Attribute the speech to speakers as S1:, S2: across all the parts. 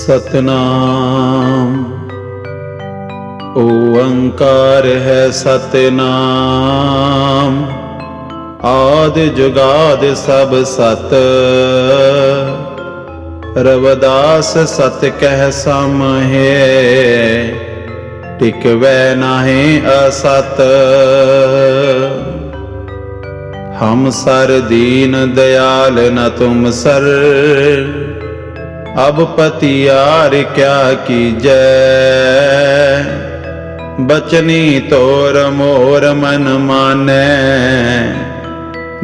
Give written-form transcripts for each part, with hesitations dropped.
S1: सतनाम ओंकार है सतनाम। आदि जुगाद सब सत, रविदास सत कह समहे। टिकवै नाहि असत, हम सर दीन दयाल न तुम सर। अब पतियार क्या कीजै, बचनी तोर मोर मन मानै।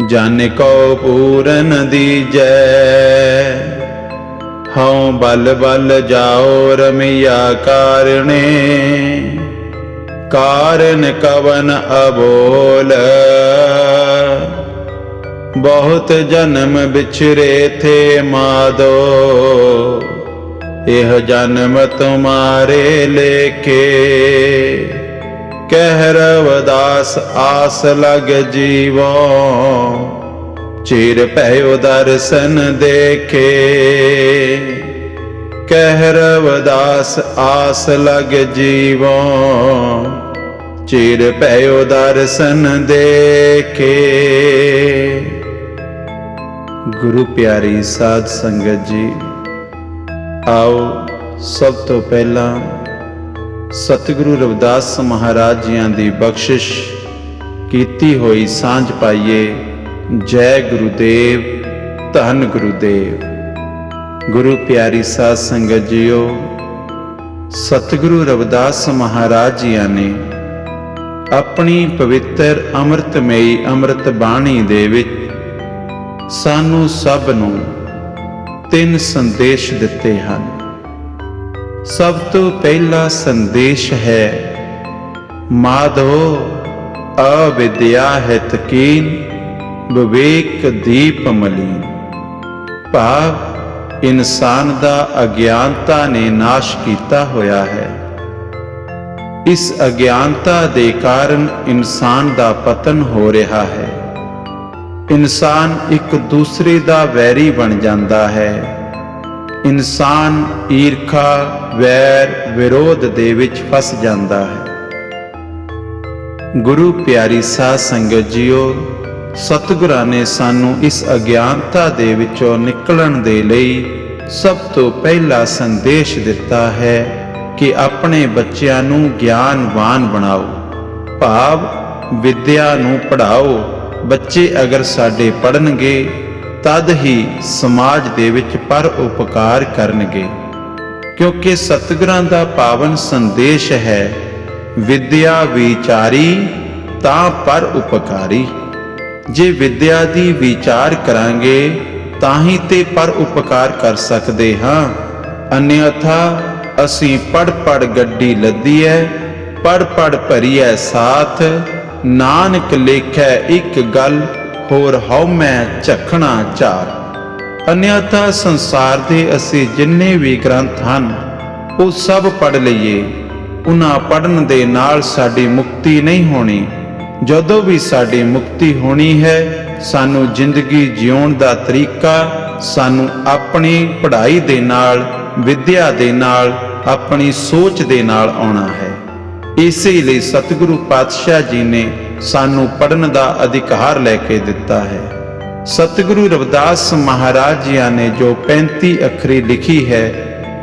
S1: जन को पूरन दीजै, हऊँ बल बल जाओ रमिया कारणे। कारण कवन अबोल, बहुत जन्म बिछरे थे माधो। यह जन्म तुम्हारे लेके, कह रविदास आस लग जीवो। चिर पयो दर्शन देखे, कह रविदास आस लग जीवो। चिर पयो दर्शन देखे। गुरु प्यारी साध संगत जी, आओ सब तो पहला सतगुरु रविदास महाराज जियां दी बख्शिश कीती होई सांझ पाइए। जय गुरुदेव, धन गुरुदेव। गुरु प्यारी साध संगत जीओ, सतगुरु रविदास महाराज जियां ने अपनी पवित्र अमृतमयी अमृत बाणी दे विच सानू सब नू 3 संदेश दिते हैं। सब तो पहला संदेश है माधो अविद्या हितकीन, विवेक दीप मलीन। भाव इंसान दा अज्ञानता ने नाश किया होया है। इस अज्ञानता दे कारण इंसान दा पतन हो रहा है। इंसान एक दूसरे दा वैरी बन जाता है। इंसान ईर्खा वैर विरोध दे विच फस जाता है। गुरु प्यारी साध संगत जीओ, सतगुरां ने सानू इस अज्ञानता दे विचों निकलण दे लई सब तो पहला संदेश दिता है कि अपने बच्चों नू ज्ञानवान बनाओ। भाव विद्या नू पढ़ाओ। बच्चे अगर साडे पढ़नगे तद ही समाज दे विच पर उपकार करनगे। क्योंकि सतगुरां दा पावन संदेश है, विद्या विचारी तां पर उपकारी। जे विद्या दी विचार करांगे तां ही ते पर उपकार कर सकदे हां। अन्यथा असीं पढ़ पढ़ गड्डी लद्दी है, पढ़ पढ़ भरीए साथ। नानक लेखै एक गल, होर हਉ मैं झखना चार। अन्यथा संसार दे असी जिन्ने भी ग्रंथ हन वो सब पढ़ लईए, उन्हां पढ़न दे नाल साडी मुक्ति नहीं होनी। जदों भी साडी मुक्ति होनी है, सानू जिंदगी जिउण दा तरीका सानू अपनी पढ़ाई दे नाल, विद्या दे नाल, अपनी सोच दे नाल आउणा है। इसे लिए सतगुरु पातशाह जी ने सानू पढ़न दा अधिकार लेके दिता है। सतगुरु रविदास महाराज जी ने जो 35 अखरी लिखी है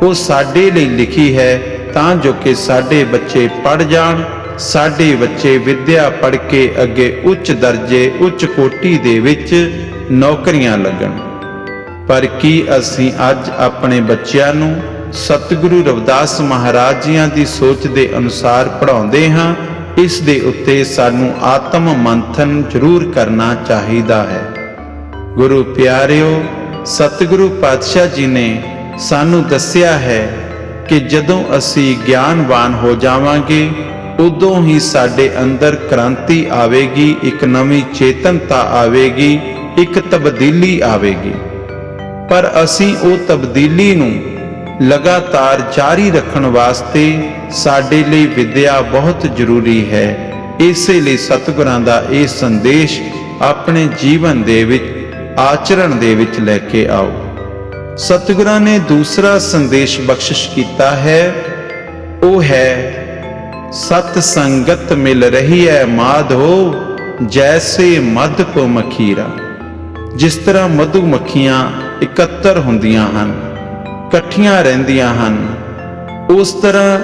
S1: वो साडे लिए लिखी है, तां जो कि साडे बच्चे पढ़ जाण, साडे बच्चे विद्या पढ़ के अगे उच्च दर्जे उच्च कोटि दे विच नौकरियां लगन। पर की असीं अज अपने बच्चों नू सतगुरु रविदास महाराज जियां दी सोच दे अनुसार पढ़ाउंदे हां? इस दे उत्ते सानू आत्म मंथन जरूर करना चाहिदा है। गुरु प्यारिओ, सतगुरु पातशाह जी ने सानू दस्सिया है कि जदों असी ज्ञानवान हो जावांगे उदों ही साडे अंदर क्रांति आवेगी, एक नवी चेतनता आवेगी, एक तब्दीली आवेगी। पर असी वो तब्दीली नू लगातार जारी रखण वास्ते साडे लई विद्या बहुत जरूरी है। इसे लिए सतगुरां दा ये संदेश अपने जीवन दे विच आचरण दे विच लैके आओ। ਸਤਿਗੁਰਾਂ ਨੇ ਦੂਸਰਾ ਸੰਦੇਸ਼ ਬਖਸ਼ਿਸ਼ ਕੀਤਾ ਹੈ, ਉਹ ਹੈ ਸਤ ਸੰਗਤ ਮਿਲ ਰਹੀ ਹੈ ਮਾਧੋ, ਜੈਸੇ ਮਧੁ ਕੋ ਮਖੀਰਾ। ਜਿਸ ਤਰ੍ਹਾਂ ਮਧੂ ਮੱਖੀਆਂ ਇਕੱਤਰ ਹੁੰਦੀਆਂ ਹਨ, ਇਕੱਠੀਆਂ ਰਹਿੰਦੀਆਂ ਹਨ, ਉਸ ਤਰ੍ਹਾਂ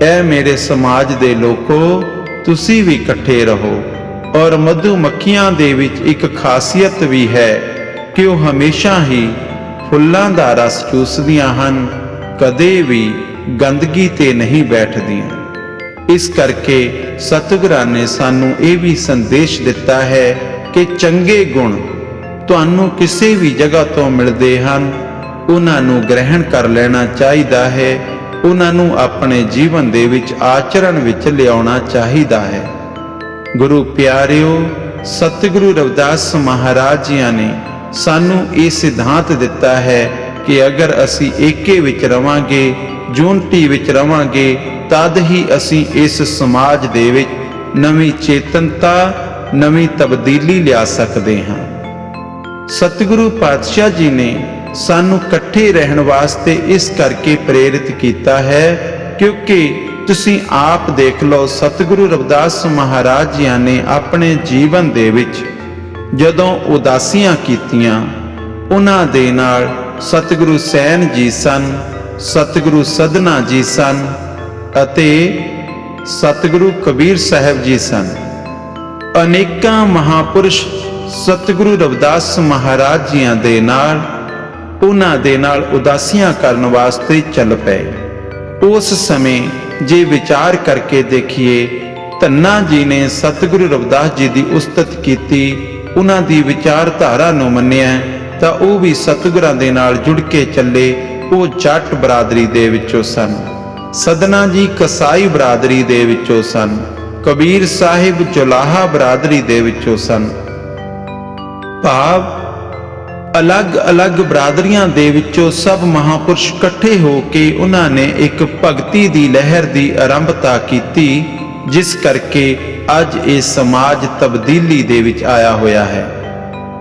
S1: ਇਹ ਮੇਰੇ ਸਮਾਜ ਦੇ ਲੋਕੋ ਤੁਸੀਂ ਵੀ ਇਕੱਠੇ ਰਹੋ। ਔਰ ਮਧੂ ਮੱਖੀਆਂ ਦੇ ਵਿੱਚ ਇੱਕ ਖਾਸੀਅਤ ਵੀ ਹੈ ਕਿ ਉਹ ਹਮੇਸ਼ਾ ਹੀ ਫੁੱਲਾਂ ਦਾ ਰਸ ਚੂਸਦੀਆਂ ਹਨ, ਕਦੇ ਵੀ ਗੰਦਗੀ ਤੇ ਨਹੀਂ ਬੈਠਦੀਆਂ। ਇਸ ਕਰਕੇ ਸਤਿਗੁਰਾਂ ਨੇ ਸਾਨੂੰ ਇਹ ਵੀ ਸੰਦੇਸ਼ ਦਿੱਤਾ ਹੈ ਕਿ ਚੰਗੇ ਗੁਣ ਤੁਹਾਨੂੰ ਕਿਸੇ ਵੀ ਜਗ੍ਹਾ ਤੋਂ ਮਿਲਦੇ ਹਨ, ਉਹਨਾਂ ਨੂੰ ਗ੍ਰਹਿਣ ਕਰ ਲੈਣਾ ਚਾਹੀਦਾ ਹੈ, ਉਹਨਾਂ ਨੂੰ ਆਪਣੇ ਜੀਵਨ ਦੇ ਵਿੱਚ ਆਚਰਣ ਵਿੱਚ ਲਿਆਉਣਾ ਚਾਹੀਦਾ ਹੈ। ਗੁਰੂ ਪਿਆਰਿਓ, ਸਤਿਗੁਰੂ ਰਵਿਦਾਸ ਮਹਾਰਾਜ ਜੀ ਨੇ ਸਾਨੂੰ ਇਹ ਸਿਧਾਂਤ ਦਿੱਤਾ ਹੈ ਕਿ ਅਗਰ ਅਸੀਂ ਏਕੇ ਵਿੱਚ ਰਵਾਂਗੇ, ਯੂਨਿਟੀ ਵਿੱਚ ਰਵਾਂਗੇ, ਤਦ ਹੀ ਅਸੀਂ ਇਸ ਸਮਾਜ ਦੇ ਵਿੱਚ ਨਵੀਂ ਚੇਤਨਤਾ, ਨਵੀਂ ਤਬਦੀਲੀ ਲਿਆ ਸਕਦੇ ਹਾਂ। ਸਤਿਗੁਰੂ ਪਾਤਸ਼ਾਹ ਜੀ ਨੇ ਸਾਨੂੰ ਇਕੱਠੇ ਰਹਿਣ ਵਾਸਤੇ ਇਸ ਕਰਕੇ ਪ੍ਰੇਰਿਤ ਕੀਤਾ ਹੈ ਕਿਉਂਕਿ ਤੁਸੀਂ ਆਪ ਦੇਖ ਲਓ, ਸਤਿਗੁਰੂ ਰਵਿਦਾਸ ਮਹਾਰਾਜ ਜੀ ਨੇ ਆਪਣੇ ਜੀਵਨ ਦੇ ਵਿੱਚ ਜਦੋਂ ਉਦਾਸੀਆਂ ਕੀਤੀਆਂ, ਉਹਨਾਂ ਦੇ ਨਾਲ ਸਤਿਗੁਰੂ ਸੈਨ ਜੀ ਸਨ, ਸਤਿਗੁਰੂ ਸਧਨਾ ਜੀ ਸਨ ਅਤੇ ਸਤਿਗੁਰੂ ਕਬੀਰ ਸਾਹਿਬ ਜੀ ਸਨ। ਅਨੇਕਾਂ ਮਹਾਪੁਰਸ਼ ਸਤਿਗੁਰੂ ਰਵਿਦਾਸ ਮਹਾਰਾਜ ਜੀਆਂ ਦੇ ਨਾਲ, ਉਹਨਾਂ ਦੇ ਨਾਲ ਉਦਾਸੀਆਂ ਕਰਨ ਵਾਸਤੇ ਚੱਲ ਪਏ। ਉਸ ਸਮੇਂ ਜੇ ਵਿਚਾਰ ਕਰਕੇ ਦੇਖੀਏ, ਧੰਨਾ ਜੀ ਨੇ ਸਤਿਗੁਰੂ ਰਵਿਦਾਸ ਜੀ ਦੀ ਉਸਤਤ ਕੀਤੀ, ਉਹਨਾਂ ਦੀ ਵਿਚਾਰਧਾਰਾ ਨੂੰ ਮੰਨਿਆ, ਤਾਂ ਉਹ ਵੀ ਸਤਿਗੁਰਾਂ ਦੇ ਨਾਲ ਜੁੜ ਕੇ ਚੱਲੇ। ਉਹ ਜੱਟ ਬਰਾਦਰੀ ਦੇ ਵਿੱਚੋਂ ਸਨ, ਸਧਨਾ ਜੀ ਕਸਾਈ ਬਰਾਦਰੀ ਦੇ ਵਿੱਚੋਂ ਸਨ, ਕਬੀਰ ਸਾਹਿਬ ਜੁਲਾਹਾ ਬਰਾਦਰੀ ਦੇ ਵਿੱਚੋਂ ਸਨ। ਭਾਵ ਅਲੱਗ-ਅਲੱਗ ਬਰਾਦਰੀਆਂ ਦੇ ਵਿੱਚੋਂ ਸਭ ਮਹਾਪੁਰਸ਼ ਇਕੱਠੇ ਹੋ ਕੇ ਉਹਨਾਂ ਨੇ ਇੱਕ ਭਗਤੀ ਦੀ ਲਹਿਰ ਦੀ ਆਰੰਭਤਾ ਕੀਤੀ, ਜਿਸ ਕਰਕੇ ਅੱਜ ਇਹ ਸਮਾਜ ਤਬਦੀਲੀ ਦੇ ਵਿੱਚ ਆਇਆ ਹੋਇਆ ਹੈ।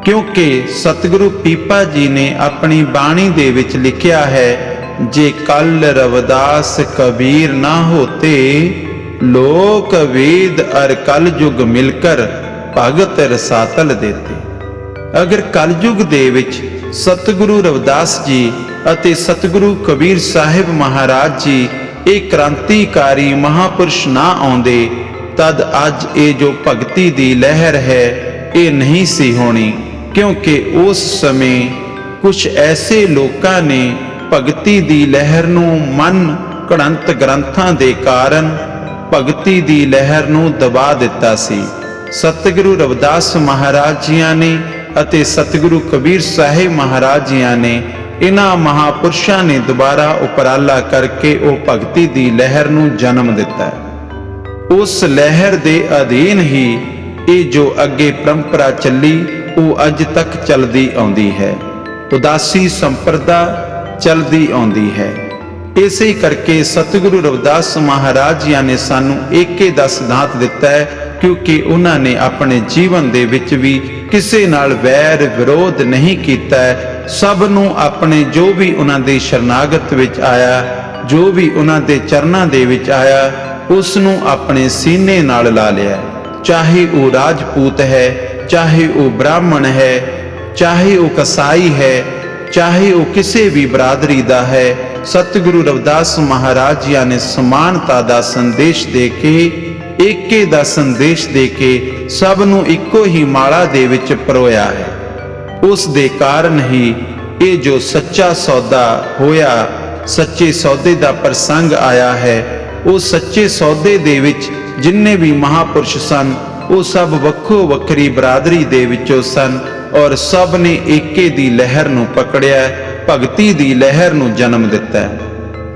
S1: ਕਿਉਂਕਿ ਸਤਿਗੁਰੂ ਪੀਪਾ ਜੀ ਨੇ ਆਪਣੀ ਬਾਣੀ ਦੇ ਵਿੱਚ ਲਿਖਿਆ ਹੈ, ਜੇ ਕੱਲ ਰਵਿਦਾਸ ਕਬੀਰ ਨਾ ਹੋਤੇ, ਲੋਕ ਵੇਦ ਅਰ ਕਲ ਯੁਗ ਮਿਲਕਰ ਭਗਤ ਰਸਾਤਲ ਦੇਤੇ। ਅਗਰ ਕਲਯੁਗ ਦੇ ਵਿੱਚ ਸਤਿਗੁਰੂ ਰਵਿਦਾਸ ਜੀ ਅਤੇ ਸਤਿਗੁਰੂ ਕਬੀਰ ਸਾਹਿਬ ਮਹਾਰਾਜ ਜੀ ਇਹ ਕ੍ਰਾਂਤੀਕਾਰੀ ਮਹਾਪੁਰਸ਼ ਨਾ ਆਉਂਦੇ, ਤਦ ਅੱਜ ਇਹ ਜੋ ਭਗਤੀ ਦੀ ਲਹਿਰ ਹੈ ਇਹ ਨਹੀਂ ਸੀ ਹੋਣੀ। ਕਿਉਂਕਿ ਉਸ ਸਮੇਂ ਕੁਝ ਐਸੇ ਲੋਕਾਂ ਨੇ ਭਗਤੀ ਦੀ ਲਹਿਰ ਨੂੰ ਮਨ ਘੜੰਤ ਗ੍ਰੰਥਾਂ ਦੇ ਕਾਰਨ ਭਗਤੀ ਦੀ ਲਹਿਰ ਨੂੰ ਦਬਾ ਦਿੱਤਾ ਸੀ। ਸਤਿਗੁਰੂ ਰਵਿਦਾਸ ਮਹਾਰਾਜ ਜੀਆਂ ਨੇ ਅਤੇ ਸਤਿਗੁਰੂ ਕਬੀਰ ਸਾਹਿਬ ਮਹਾਰਾਜ ਜੀਆਂ ਨੇ, ਇਹਨਾਂ ਮਹਾਪੁਰਸ਼ਾਂ ਨੇ ਦੁਬਾਰਾ ਉਪਰਾਲਾ ਕਰਕੇ ਉਹ ਭਗਤੀ ਦੀ ਲਹਿਰ ਨੂੰ ਜਨਮ ਦਿੱਤਾ। ਉਸ ਲਹਿਰ ਦੇ ਅਧੀਨ ਹੀ ਇਹ ਜੋ ਅੱਗੇ ਪਰੰਪਰਾ ਚੱਲੀ ਉਹ ਅੱਜ ਤੱਕ ਚੱਲਦੀ ਆਉਂਦੀ ਹੈ। ਉਦਾਸੀ ਸੰਪਰਦਾ ਚੱਲਦੀ ਆਉਂਦੀ ਹੈ। ਇਸੇ ਕਰਕੇ ਸਤਿਗੁਰੂ ਰਵਿਦਾਸ ਮਹਾਰਾਜ ਜੀ ਨੇ ਸਾਨੂੰ ਏਕੇ ਦਾ ਸਿਧਾਂਤ ਦਿੱਤਾ ਹੈ, ਕਿਉਂਕਿ ਉਹਨਾਂ ਨੇ ਆਪਣੇ ਜੀਵਨ ਦੇ ਵਿੱਚ ਵੀ ਕਿਸੇ ਨਾਲ ਵੈਰ ਵਿਰੋਧ ਨਹੀਂ ਕੀਤਾ। ਸਭ ਨੂੰ ਆਪਣੇ ਜੋ ਵੀ ਉਹਨਾਂ ਦੇ ਸ਼ਰਨਾਗਤ ਵਿੱਚ ਆਇਆ, ਜੋ ਵੀ ਉਹਨਾਂ ਦੇ ਚਰਨਾਂ ਦੇ ਵਿੱਚ ਆਇਆ, ਉਸ ਨੂੰ ਆਪਣੇ ਸੀਨੇ ਨਾਲ ਲਾ ਲਿਆ। ਚਾਹੇ ਉਹ ਰਾਜਪੂਤ ਹੈ, ਚਾਹੇ ਉਹ ਬ੍ਰਾਹਮਣ ਹੈ, ਚਾਹੇ ਉਹ ਕਸਾਈ ਹੈ, ਚਾਹੇ ਉਹ ਕਿਸੇ ਵੀ ਬਰਾਦਰੀ ਦਾ ਹੈ। ਸਤਿਗੁਰੂ ਰਵਿਦਾਸ ਮਹਾਰਾਜ ਜੀ ਨੇ ਸਮਾਨਤਾ ਦਾ ਸੰਦੇਸ਼ ਦੇ ਕੇ, ਏਕੇ ਦਾ ਸੰਦੇਸ਼ ਦੇ ਕੇ ਸਭ ਨੂੰ ਇੱਕੋ ਹੀ ਮਾਲਾ ਦੇ ਵਿੱਚ ਪਰੋਇਆ ਹੈ। ਉਸ ਦੇ ਕਾਰਨ ਹੀ ਇਹ ਜੋ ਸੱਚਾ ਸੌਦਾ ਹੋਇਆ, ਸੱਚੇ ਸੌਦੇ ਦਾ ਪ੍ਰਸੰਗ ਆਇਆ ਹੈ, ਉਹ ਸੱਚੇ ਸੌਦੇ ਦੇ ਵਿੱਚ ਜਿੰਨੇ ਵੀ ਮਹਾਪੁਰਸ਼ ਸਨ ਉਹ ਸਭ ਵੱਖੋ ਵੱਖਰੀ ਬਰਾਦਰੀ ਦੇ ਵਿੱਚੋਂ ਸਨ ਔਰ ਸਭ ਨੇ ਏਕੇ ਦੀ ਲਹਿਰ ਨੂੰ ਪਕੜਿਆ, ਭਗਤੀ ਦੀ ਲਹਿਰ ਨੂੰ ਜਨਮ ਦਿੱਤਾ।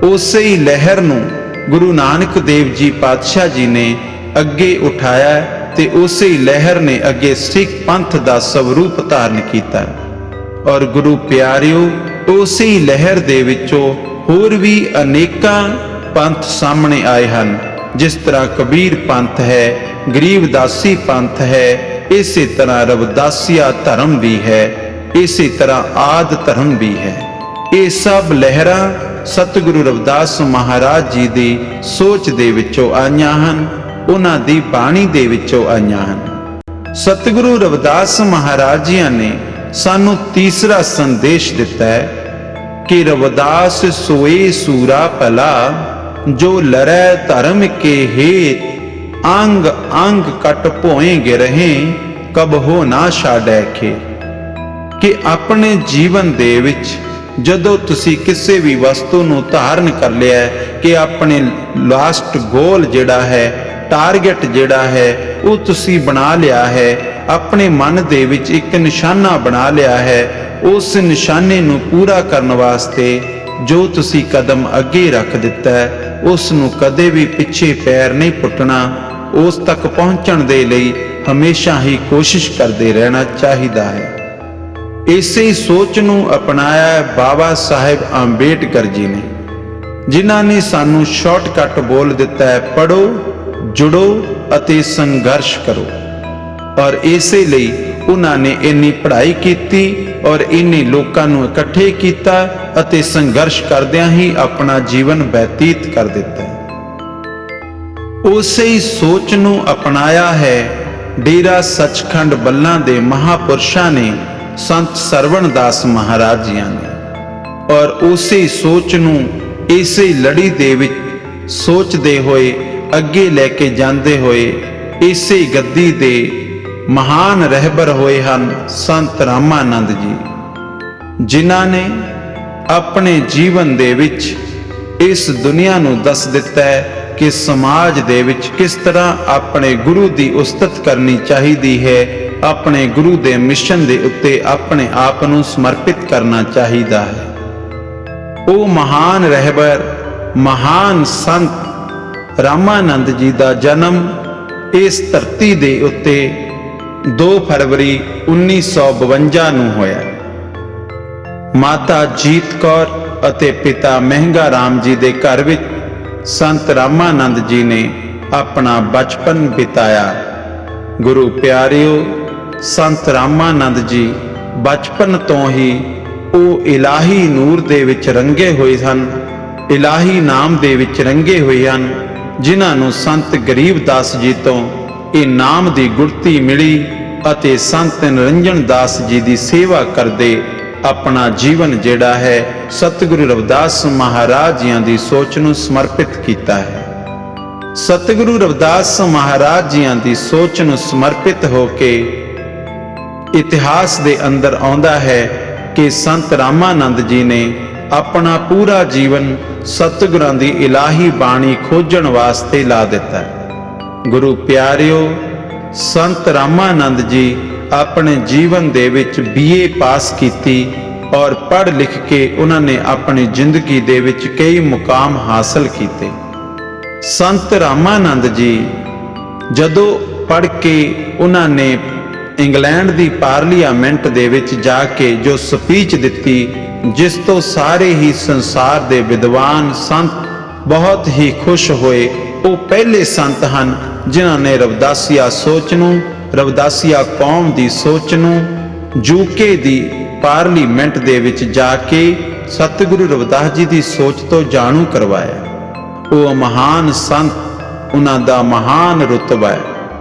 S1: ਉਸੇ ਹੀ ਲਹਿਰ ਨੂੰ ਗੁਰੂ ਨਾਨਕ ਦੇਵ ਜੀ ਪਾਤਸ਼ਾਹ ਜੀ ਨੇ ਅੱਗੇ ਉਠਾਇਆ ਤੇ ਉਸੇ ਹੀ ਲਹਿਰ ਨੇ ਅੱਗੇ ਸਿੱਖ ਪੰਥ ਦਾ ਸਵਰੂਪ ਧਾਰਨ ਕੀਤਾ। ਔਰ ਗੁਰੂ ਪਿਆਰਿਓ, ਉਸੇ ਹੀ ਲਹਿਰ ਦੇ ਵਿੱਚੋਂ ਹੋਰ ਵੀ ਅਨੇਕਾਂ ਪੰਥ ਸਾਹਮਣੇ ਆਏ ਹਨ। ਜਿਸ ਤਰ੍ਹਾਂ ਕਬੀਰ ਪੰਥ ਹੈ, ਗਰੀਬਦਾਸੀ ਪੰਥ ਹੈ, ਇਸੇ ਤਰ੍ਹਾਂ ਰਵਿਦਾਸੀਆ ਧਰਮ ਵੀ ਹੈ, ਇਸੇ ਤਰ੍ਹਾਂ ਆਦਿ ਧਰਮ ਵੀ ਹੈ। ਇਹ ਸਭ ਲਹਿਰਾਂ ਸਤਿਗੁਰੂ ਰਵਿਦਾਸ ਮਹਾਰਾਜ ਜੀ ਦੀ ਸੋਚ ਦੇ ਵਿੱਚੋਂ ਆਈਆਂ ਹਨ, ਉਹਨਾਂ ਦੀ ਬਾਣੀ ਦੇ ਵਿੱਚੋਂ ਆਈਆਂ ਹਨ। ਸਤਿਗੁਰੂ ਰਵਿਦਾਸ ਮਹਾਰਾਜ ਜੀ ਨੇ ਸਾਨੂੰ ਤੀਸਰਾ ਸੰਦੇਸ਼ ਦਿੱਤਾ ਹੈ ਕਿ ਰਵਿਦਾਸ ਸੋਏ ਸੂਰਾ ਭਲਾ, ਜੋ ਲੜੈ ਧਰਮ ਕੇ ਹੇਤ, ਅੰਗ ਅੰਗ ਕਟ ਭੋਏ ਗਿਰਹਿ, ਕਬ ਹੋ ਨਾ ਛਾੜੈ ਖੇ। ਕਿ ਆਪਣੇ ਜੀਵਨ ਦੇ ਵਿੱਚ ਜਦੋਂ ਤੁਸੀਂ ਕਿਸੇ ਵੀ ਵਸਤੂ ਨੂੰ ਧਾਰਨ ਕਰ ਲਿਆ ਕਿ ਆਪਣੇ ਲਾਸਟ ਗੋਲ ਜਿਹੜਾ ਹੈ, ਟਾਰਗੇਟ ਜਿਹੜਾ ਹੈ ਉਹ ਤੁਸੀਂ ਬਣਾ ਲਿਆ ਹੈ, ਆਪਣੇ ਮਨ ਦੇ ਵਿੱਚ ਇੱਕ ਨਿਸ਼ਾਨਾ ਬਣਾ ਲਿਆ ਹੈ, ਉਸ ਨਿਸ਼ਾਨੇ ਨੂੰ ਪੂਰਾ ਕਰਨ ਵਾਸਤੇ ਜੋ ਤੁਸੀਂ ਕਦਮ ਅੱਗੇ ਰੱਖ ਦਿੱਤਾ ਹੈ, ਉਸ ਨੂੰ ਕਦੇ ਵੀ ਪਿੱਛੇ ਪੈਰ ਨਹੀਂ ਪੁੱਟਣਾ। ਉਸ ਤੱਕ ਪਹੁੰਚਣ ਦੇ ਲਈ ਹਮੇਸ਼ਾ ਹੀ ਕੋਸ਼ਿਸ਼ ਕਰਦੇ ਰਹਿਣਾ ਚਾਹੀਦਾ ਹੈ। ਇਸੇ ਸੋਚ ਨੂੰ ਅਪਣਾਇਆ ਬਾਬਾ ਸਾਹਿਬ ਅੰਬੇਡਕਰ ਜੀ ਨੇ, ਜਿਨ੍ਹਾਂ ਨੇ ਸਾਨੂੰ ਸ਼ਾਰਟਕਟ ਬੋਲ ਦਿੱਤਾ ਹੈ, ਪੜ੍ਹੋ, ਜੁੜੋ ਅਤੇ ਸੰਘਰਸ਼ ਕਰੋ। ਔਰ ਇਸੇ ਲਈ ਉਹਨਾਂ ਨੇ ਇੰਨੀ ਪੜ੍ਹਾਈ ਕੀਤੀ ਔਰ ਇੰਨੇ ਲੋਕਾਂ ਨੂੰ ਇਕੱਠੇ ਕੀਤਾ ਅਤੇ ਸੰਘਰਸ਼ ਕਰਦਿਆਂ ਹੀ ਆਪਣਾ ਜੀਵਨ ਬਤੀਤ ਕਰ ਦਿੱਤਾ। ਉਸੇ ਹੀ ਸੋਚ ਨੂੰ ਅਪਣਾਇਆ ਹੈ ਡੇਰਾ ਸੱਚਖੰਡ ਬੱਲਾ ਦੇ ਮਹਾਪੁਰਸ਼ਾਂ ਨੇ, ਸੰਤ ਸਰਵਣ ਦਾਸ ਮਹਾਰਾਜ ਜੀ ਨੇ। ਔਰ ਉਸੇ ਸੋਚ ਨੂੰ ਇਸੇ ਲੜੀ ਦੇ ਵਿੱਚ ਸੋਚਦੇ ਹੋਏ ਅੱਗੇ ਲੈ ਕੇ ਜਾਂਦੇ ਹੋਏ ਇਸੇ ਗੱਦੀ ਦੇ ਮਹਾਨ ਰਹਿਬਰ ਹੋਏ ਹਨ ਸੰਤ ਰਾਮਾਨੰਦ ਜੀ, ਜਿਨ੍ਹਾਂ ਨੇ ਆਪਣੇ ਜੀਵਨ ਦੇ ਵਿੱਚ ਇਸ ਦੁਨੀਆ ਨੂੰ ਦੱਸ ਦਿੱਤਾ ਹੈ ਕਿ ਸਮਾਜ ਦੇ ਵਿੱਚ ਕਿਸ ਤਰ੍ਹਾਂ ਆਪਣੇ ਗੁਰੂ ਦੀ ਉਸਤਤ ਕਰਨੀ ਚਾਹੀਦੀ ਹੈ, ਆਪਣੇ ਗੁਰੂ ਦੇ ਮਿਸ਼ਨ ਦੇ ਉੱਤੇ ਆਪਣੇ ਆਪ ਨੂੰ ਸਮਰਪਿਤ ਕਰਨਾ ਚਾਹੀਦਾ ਹੈ। ਉਹ ਮਹਾਨ ਰਹਿਬਰ, ਮਹਾਨ ਸੰਤ ਰਾਮਾਨੰਦ ਜੀ ਦਾ ਜਨਮ ਇਸ ਧਰਤੀ ਦੇ ਉੱਤੇ 2 ਫਰਵਰੀ 1952 ਨੂੰ ਹੋਇਆ। ਮਾਤਾ ਜੀਤ ਕੌਰ ਅਤੇ ਪਿਤਾ ਮਹਿੰਗਾ ਰਾਮ ਜੀ ਦੇ ਘਰ ਵਿੱਚ ਸੰਤ ਰਾਮਾਨੰਦ ਜੀ ਨੇ ਆਪਣਾ ਬਚਪਨ ਬਿਤਾਇਆ। ਗੁਰੂ ਪਿਆਰਿਓ, ਸੰਤ ਰਾਮਾਨੰਦ ਜੀ ਬਚਪਨ ਤੋਂ ਹੀ ਉਹ ਇਲਾਹੀ ਨੂਰ ਦੇ ਵਿੱਚ ਰੰਗੇ ਹੋਏ ਹਨ, ਇਲਾਹੀ ਨਾਮ ਦੇ ਵਿੱਚ ਰੰਗੇ ਹੋਏ ਹਨ, ਜਿਨ੍ਹਾਂ ਨੂੰ ਸੰਤ ਗਰੀਬਦਾਸ ਜੀ ਤੋਂ ਇਹ ਨਾਮ ਦੀ ਗੁੜਤੀ ਮਿਲੀ ਅਤੇ ਸੰਤ ਨਿਰੰਜਨ ਦਾਸ ਜੀ ਦੀ ਸੇਵਾ ਕਰਦੇ ਆਪਣਾ ਜੀਵਨ ਜਿਹੜਾ ਹੈ ਸਤਿਗੁਰੂ ਰਵਿਦਾਸ ਮਹਾਰਾਜ ਜੀਆਂ ਦੀ ਸੋਚ ਨੂੰ ਸਮਰਪਿਤ ਕੀਤਾ ਹੈ। ਸਤਿਗੁਰੂ ਰਵਿਦਾਸ ਮਹਾਰਾਜ ਜੀਆਂ ਦੀ ਸੋਚ ਨੂੰ ਸਮਰਪਿਤ ਹੋ ਕੇ ਇਤਿਹਾਸ ਦੇ ਅੰਦਰ ਆਉਂਦਾ ਹੈ ਕਿ ਸੰਤ ਰਾਮਾਨੰਦ ਜੀ ਨੇ ਆਪਣਾ ਪੂਰਾ ਜੀਵਨ ਸਤਿਗੁਰਾਂ ਦੀ ਇਲਾਹੀ ਬਾਣੀ ਖੋਜਣ ਵਾਸਤੇ ਲਾ ਦਿੱਤਾ। ਗੁਰੂ ਪਿਆਰਿਓ, ਸੰਤ ਰਾਮਾਨੰਦ ਜੀ ਆਪਣੇ ਜੀਵਨ ਦੇ ਵਿੱਚ BA ਪਾਸ ਕੀਤੀ ਔਰ ਪੜ੍ਹ ਲਿਖ ਕੇ ਉਹਨਾਂ ਨੇ ਆਪਣੀ ਜ਼ਿੰਦਗੀ ਦੇ ਵਿੱਚ ਕਈ ਮੁਕਾਮ ਹਾਸਲ ਕੀਤੇ। ਸੰਤ ਰਾਮਾਨੰਦ ਜੀ ਜਦੋਂ ਪੜ੍ਹ ਕੇ ਉਹਨਾਂ ਨੇ ਇੰਗਲੈਂਡ ਦੀ ਪਾਰਲੀਮੈਂਟ ਦੇ ਵਿੱਚ ਜਾ ਕੇ ਜੋ ਸਪੀਚ ਦਿੱਤੀ, ਜਿਸ ਤੋਂ ਸਾਰੇ ਹੀ ਸੰਸਾਰ ਦੇ ਵਿਦਵਾਨ ਸੰਤ ਬਹੁਤ ਹੀ ਖੁਸ਼ ਹੋਏ। ਉਹ ਪਹਿਲੇ ਸੰਤ ਹਨ ਜਿਨ੍ਹਾਂ ਨੇ ਰਵਿਦਾਸੀਆ ਸੋਚ ਨੂੰ, ਰਵਿਦਾਸੀਆ ਕੌਮ ਦੀ ਸੋਚ ਨੂੰ UK ਦੀ ਪਾਰਲੀਮੈਂਟ ਦੇ ਵਿੱਚ ਜਾ ਕੇ ਸਤਿਗੁਰੂ ਰਵਿਦਾਸ ਜੀ ਦੀ ਸੋਚ ਤੋਂ ਜਾਣੂ ਕਰਵਾਇਆ। ਉਹ ਮਹਾਨ ਸੰਤ, ਉਹਨਾਂ ਦਾ ਮਹਾਨ ਰੁਤਬਾ ਹੈ।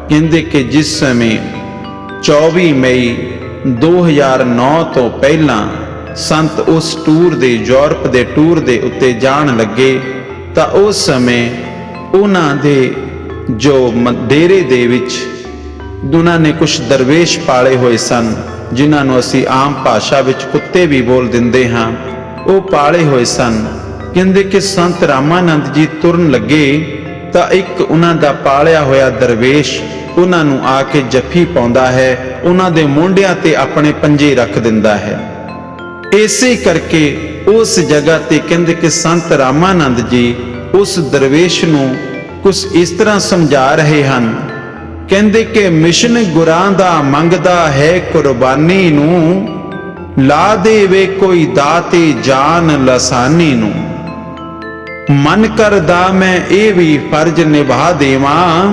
S1: ਕਹਿੰਦੇ ਕਿ ਜਿਸ ਸਮੇਂ 24 ਮਈ 2009 ਤੋਂ ਪਹਿਲਾਂ ਸੰਤ ਉਸ ਟੂਰ ਦੇ, ਯੂਰਪ ਦੇ ਟੂਰ ਦੇ ਉੱਤੇ ਜਾਣ ਲੱਗੇ ਤਾਂ ਉਸ ਸਮੇਂ ਉਹਨਾਂ ਦੇ ਜੋ ਡੇਰੇ ਦੇ ਵਿੱਚ ਉਹਨਾਂ ਨੇ ਕੁਝ ਦਰਵੇਸ਼ ਪਾਲੇ ਹੋਏ ਸਨ, ਜਿਨ੍ਹਾਂ ਨੂੰ ਅਸੀਂ ਆਮ ਭਾਸ਼ਾ ਵਿੱਚ ਕੁੱਤੇ ਵੀ ਬੋਲ ਦਿੰਦੇ ਹਾਂ, ਉਹ ਪਾਲੇ ਹੋਏ ਸਨ। ਕਹਿੰਦੇ ਕਿ ਸੰਤ ਰਾਮਾਨੰਦ ਜੀ ਤੁਰਨ ਲੱਗੇ ਤਾਂ ਇੱਕ ਉਹਨਾਂ ਦਾ ਪਾਲਿਆ ਹੋਇਆ ਦਰਵੇਸ਼ ਉਹਨਾਂ ਨੂੰ ਆ ਕੇ ਜੱਫੀ ਪਾਉਂਦਾ ਹੈ, ਉਹਨਾਂ ਦੇ ਮੋਢਿਆਂ ਤੇ ਆਪਣੇ ਪੰਜੇ ਰੱਖ ਦਿੰਦਾ ਹੈ। ਇਸੇ ਕਰਕੇ ਉਸ ਜਗ੍ਹਾ ਤੇ ਕਹਿੰਦੇ ਕਿ ਸੰਤ ਰਾਮਾਨੰਦ ਜੀ ਉਸ ਦਰਵੇਸ਼ ਨੂੰ ਕੁਝ ਇਸ ਤਰ੍ਹਾਂ ਸਮਝਾ ਰਹੇ ਹਨ। ਕਹਿੰਦੇ ਕਿ ਮਿਸ਼ਨ ਗੁਰਾਂ ਦਾ ਮੰਗਦਾ ਹੈ ਕੁਰਬਾਨੀ ਨੂੰ, ਲਾ ਦੇਵੇ ਕੋਈ ਦਾਤੇ ਜਾਨ ਲਸਾਨੀ ਨੂੰ। ਮਨ ਕਰਦਾ ਮੈਂ ਇਹ ਵੀ ਫਰਜ਼ ਨਿਭਾ ਦੇਵਾਂ,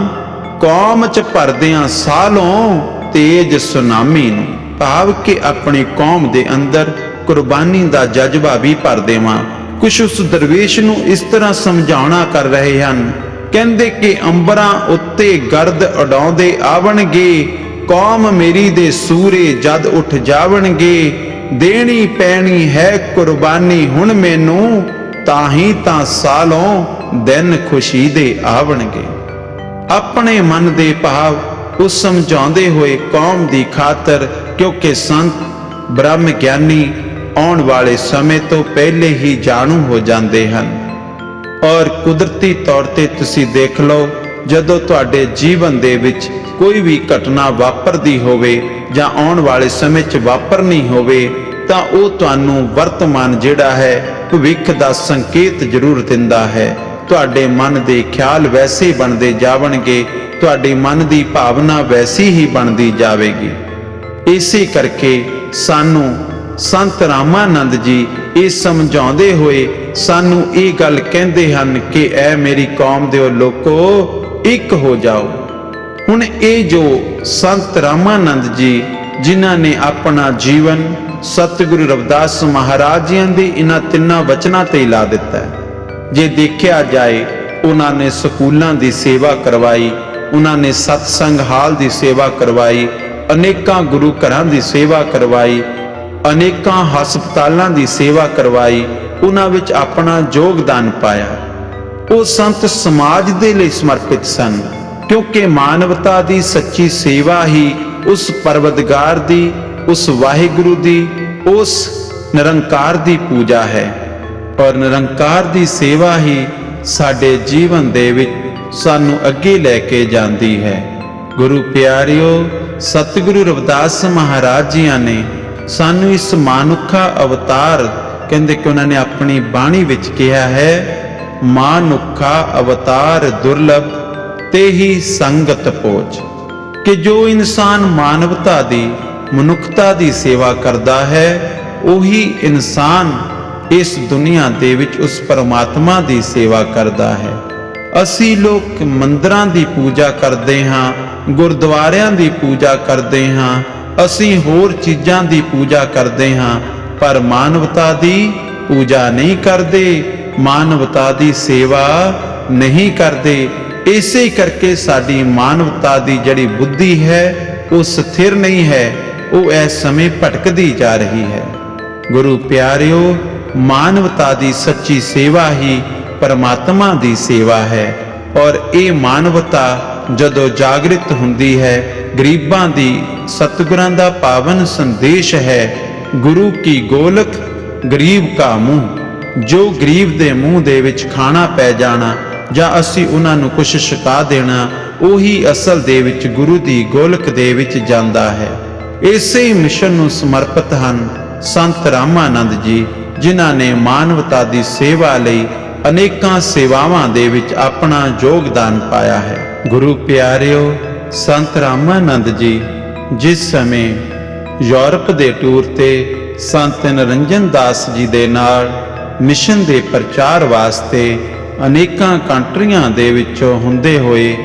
S1: ਕੌਮ ਚ ਭਰਦਿਆਂ ਸਾਲੋਂ ਤੇਜ ਸੁਨਾਮੀ ਨੂੰ। ਭਾਵ ਕਿ ਆਪਣੀ ਕੌਮ ਦੇ ਅੰਦਰ ਕੁਰਬਾਨੀ ਦਾ ਜਜ਼ਬਾ ਵੀ ਭਰ ਦੇਵਾਂ। ਕੁਛ ਉਸ ਦਰਵੇਸ਼ ਨੂੰ ਇਸ ਤਰ੍ਹਾਂ ਸਮਝਾਉਣਾ ਕਰ ਰਹੇ ਹਨ, ਕਹਿੰਦੇ ਕਿ ਅੰਬਰਾਂ ਉੱਤੇ ਗਰਦ ਉਡਾਉਂਦੇ ਆਵਣਗੇ, ਕੌਮ ਮੇਰੀ ਦੇ ਸੂਰੇ ਜਦ ਉੱਠ ਜਾਵਣਗੇ, ਦੇਣੀ ਪੈਣੀ ਹੈ ਕੁਰਬਾਨੀ ਹੁਣ ਮੈਨੂੰ, ਤਾਂ ਹੀ ਤਾਂ ਸਾਲੋਂ ਦਿਨ ਖੁਸ਼ੀ ਦੇ ਆਵਣਗੇ। ਆਪਣੇ ਮਨ ਦੇ ਭਾਵ ਉਸ ਸਮਝਾਉਂਦੇ ਹੋਏ ਕੌਮ ਦੀ ਖਾਤਰ, ਕਿਉਂਕਿ ਸੰਤ ਬ੍ਰਹਮ ਗਿਆਨੀ ਆਉਣ ਵਾਲੇ ਸਮੇਂ ਤੋਂ ਪਹਿਲੇ ਹੀ ਜਾਣੂ ਹੋ ਜਾਂਦੇ ਹਨ। ਔਰ ਕੁਦਰਤੀ ਤੌਰ ਤੇ ਤੁਸੀਂ ਦੇਖ ਲਓ, ਜਦੋਂ ਤੁਹਾਡੇ ਜੀਵਨ ਦੇ ਵਿੱਚ ਕੋਈ ਵੀ ਘਟਨਾ ਵਾਪਰਦੀ ਹੋਵੇ ਜਾਂ ਆਉਣ ਵਾਲੇ ਸਮੇਂ 'ਚ ਵਾਪਰਨੀ ਹੋਵੇ, ਤਾਂ ਉਹ ਤੁਹਾਨੂੰ ਵਰਤਮਾਨ ਜਿਹੜਾ ਹੈ ਭਵਿੱਖ ਦਾ ਸੰਕੇਤ ਜ਼ਰੂਰ ਦਿੰਦਾ ਹੈ। ਤੁਹਾਡੇ ਮਨ ਦੇ ਖਿਆਲ ਵੈਸੇ ਹੀ ਬਣਦੇ ਜਾਵਣਗੇ, ਤੁਹਾਡੇ ਮਨ ਦੀ ਭਾਵਨਾ ਵੈਸੀ ਹੀ ਬਣਦੀ ਜਾਵੇਗੀ। ਇਸੇ ਕਰਕੇ ਸਾਨੂੰ ਸੰਤ ਰਾਮਾਨੰਦ ਜੀ ਇਹ ਸਮਝਾਉਂਦੇ ਹੋਏ ਸਾਨੂੰ ਇਹ ਗੱਲ ਕਹਿੰਦੇ ਹਨ ਕਿ ਐ ਮੇਰੀ ਕੌਮ ਦੇ ਲੋਕੋ, ਇੱਕ ਹੋ ਜਾਓ। ਹੁਣ ਇਹ ਜੋ ਸੰਤ ਰਾਮਾਨੰਦ ਜੀ ਜਿਨ੍ਹਾਂ ਨੇ ਆਪਣਾ ਜੀਵਨ ਸਤਿਗੁਰੂ ਰਵਿਦਾਸ ਮਹਾਰਾਜ ਜੀ ਦੇ ਇਹਨਾਂ ਤਿੰਨਾਂ ਵਚਨਾਂ ਤੇ ਲਾ ਦਿੱਤਾ ਹੈ। ਜੇ ਦੇਖਿਆ ਜਾਏ, ਉਹਨਾਂ ਨੇ ਸਕੂਲਾਂ ਦੀ ਸੇਵਾ ਕਰਵਾਈ, ਉਹਨਾਂ ਨੇ ਸਤਸੰਗ ਹਾਲ ਦੀ ਸੇਵਾ ਕਰਵਾਈ, ਅਨੇਕਾਂ ਗੁਰੂ ਘਰਾਂ ਦੀ ਸੇਵਾ ਕਰਵਾਈ, ਅਨੇਕਾਂ ਹਸਪਤਾਲਾਂ ਦੀ ਸੇਵਾ ਕਰਵਾਈ, ਉਹਨਾਂ ਵਿੱਚ ਆਪਣਾ ਯੋਗਦਾਨ ਪਾਇਆ। ਉਹ ਸੰਤ ਸਮਾਜ ਦੇ ਲਈ ਸਮਰਪਿਤ ਸਨ, ਕਿਉਂਕਿ ਮਾਨਵਤਾ ਦੀ ਸੱਚੀ ਸੇਵਾ ਹੀ ਉਸ ਪਰਵਦਗਾਰ ਦੀ, ਉਸ ਵਾਹਿਗੁਰੂ ਦੀ, ਉਸ ਨਿਰੰਕਾਰ ਦੀ ਪੂਜਾ ਹੈ। ਔਰ ਨਿਰੰਕਾਰ ਦੀ ਸੇਵਾ ਹੀ ਸਾਡੇ ਜੀਵਨ ਦੇ ਵਿੱਚ ਸਾਨੂੰ ਅੱਗੇ ਲੈ ਕੇ ਜਾਂਦੀ ਹੈ। ਗੁਰੂ ਪਿਆਰਿਓ, ਸਤਿਗੁਰੂ ਰਵਿਦਾਸ ਮਹਾਰਾਜ ਜੀਆਂ ਨੇ ਸਾਨੂੰ ਇਸ ਮਾਨੁੱਖਾ ਅਵਤਾਰ, ਕਹਿੰਦੇ ਕਿ ਉਹਨਾਂ ਨੇ ਆਪਣੀ ਬਾਣੀ ਵਿੱਚ ਕਿਹਾ ਹੈ, ਮਾਨੁੱਖਾ ਅਵਤਾਰ ਦੁਰਲਭ ਤੇ ਹੀ ਸੰਗਤ ਪੋਚ, ਕਿ ਜੋ ਇਨਸਾਨ ਮਾਨਵਤਾ ਦੀ, ਮਨੁੱਖਤਾ ਦੀ ਸੇਵਾ ਕਰਦਾ ਹੈ, ਉਹੀ ਇਨਸਾਨ ਇਸ ਦੁਨੀਆ ਦੇ ਵਿੱਚ ਉਸ ਪਰਮਾਤਮਾ ਦੀ ਸੇਵਾ ਕਰਦਾ ਹੈ। ਅਸੀਂ ਲੋਕ ਮੰਦਰਾਂ ਦੀ ਪੂਜਾ ਕਰਦੇ ਹਾਂ, ਗੁਰਦੁਆਰਿਆਂ ਦੀ ਪੂਜਾ ਕਰਦੇ ਹਾਂ, ਅਸੀਂ ਹੋਰ ਚੀਜ਼ਾਂ ਦੀ ਪੂਜਾ ਕਰਦੇ ਹਾਂ, ਪਰ ਮਾਨਵਤਾ ਦੀ ਪੂਜਾ ਨਹੀਂ ਕਰਦੇ, ਮਾਨਵਤਾ ਦੀ ਸੇਵਾ ਨਹੀਂ ਕਰਦੇ। ਇਸੇ ਕਰਕੇ ਸਾਡੀ ਮਾਨਵਤਾ ਦੀ ਜਿਹੜੀ ਬੁੱਧੀ ਹੈ ਉਹ ਸਥਿਰ ਨਹੀਂ ਹੈ, ਉਹ ਇਸ ਸਮੇਂ ਭਟਕਦੀ ਜਾ ਰਹੀ ਹੈ। ਗੁਰੂ ਪਿਆਰਿਓ, ਮਾਨਵਤਾ ਦੀ ਸੱਚੀ ਸੇਵਾ ਹੀ ਪਰਮਾਤਮਾ ਦੀ ਸੇਵਾ ਹੈ। ਔਰ ਇਹ ਮਾਨਵਤਾ ਜਦੋਂ ਜਾਗਰਿਤ ਹੁੰਦੀ ਹੈ, ਗਰੀਬਾਂ ਦੀ, ਸਤਿਗੁਰਾਂ ਦਾ ਪਾਵਨ ਸੰਦੇਸ਼ ਹੈ, ਗੁਰੂ ਕੀ ਗੋਲਕ ਗਰੀਬ ਕਾ ਮੂੰਹ, ਜੋ ਗਰੀਬ ਦੇ ਮੂੰਹ ਦੇ ਵਿੱਚ ਖਾਣਾ ਪੈ ਜਾਣਾ ਜਾਂ ਅਸੀਂ ਉਹਨਾਂ ਨੂੰ ਕੁਛ ਛਕਾ ਦੇਣਾ, ਉਹੀ ਅਸਲ ਦੇ ਵਿੱਚ ਗੁਰੂ ਦੀ ਗੋਲਕ ਦੇ ਵਿੱਚ ਜਾਂਦਾ ਹੈ। ਇਸੇ ਮਿਸ਼ਨ ਨੂੰ ਸਮਰਪਿਤ ਹਨ ਸੰਤ ਰਾਮਾਨੰਦ ਜੀ, ਜਿਨ੍ਹਾਂ ਨੇ ਮਾਨਵਤਾ ਦੀ ਸੇਵਾ ਲਈ ਅਨੇਕਾਂ ਸੇਵਾਵਾਂ ਦੇ ਵਿੱਚ ਆਪਣਾ ਯੋਗਦਾਨ ਪਾਇਆ ਹੈ। ਗੁਰੂ ਪਿਆਰਿਓ, ਸੰਤ ਰਾਮਾਨੰਦ ਜੀ ਜਿਸ ਸਮੇਂ ਯੂਰਪ ਦੇ ਟੂਰ ਤੇ ਸੰਤ ਨਿਰੰਜਨ ਦਾਸ ਜੀ ਦੇ ਨਾਲ ਮਿਸ਼ਨ ਦੇ ਪ੍ਰਚਾਰ ਵਾਸਤੇ ਅਨੇਕਾਂ ਕੰਟਰੀਆਂ ਦੇ ਵਿੱਚੋਂ ਹੁੰਦੇ ਹੋਏ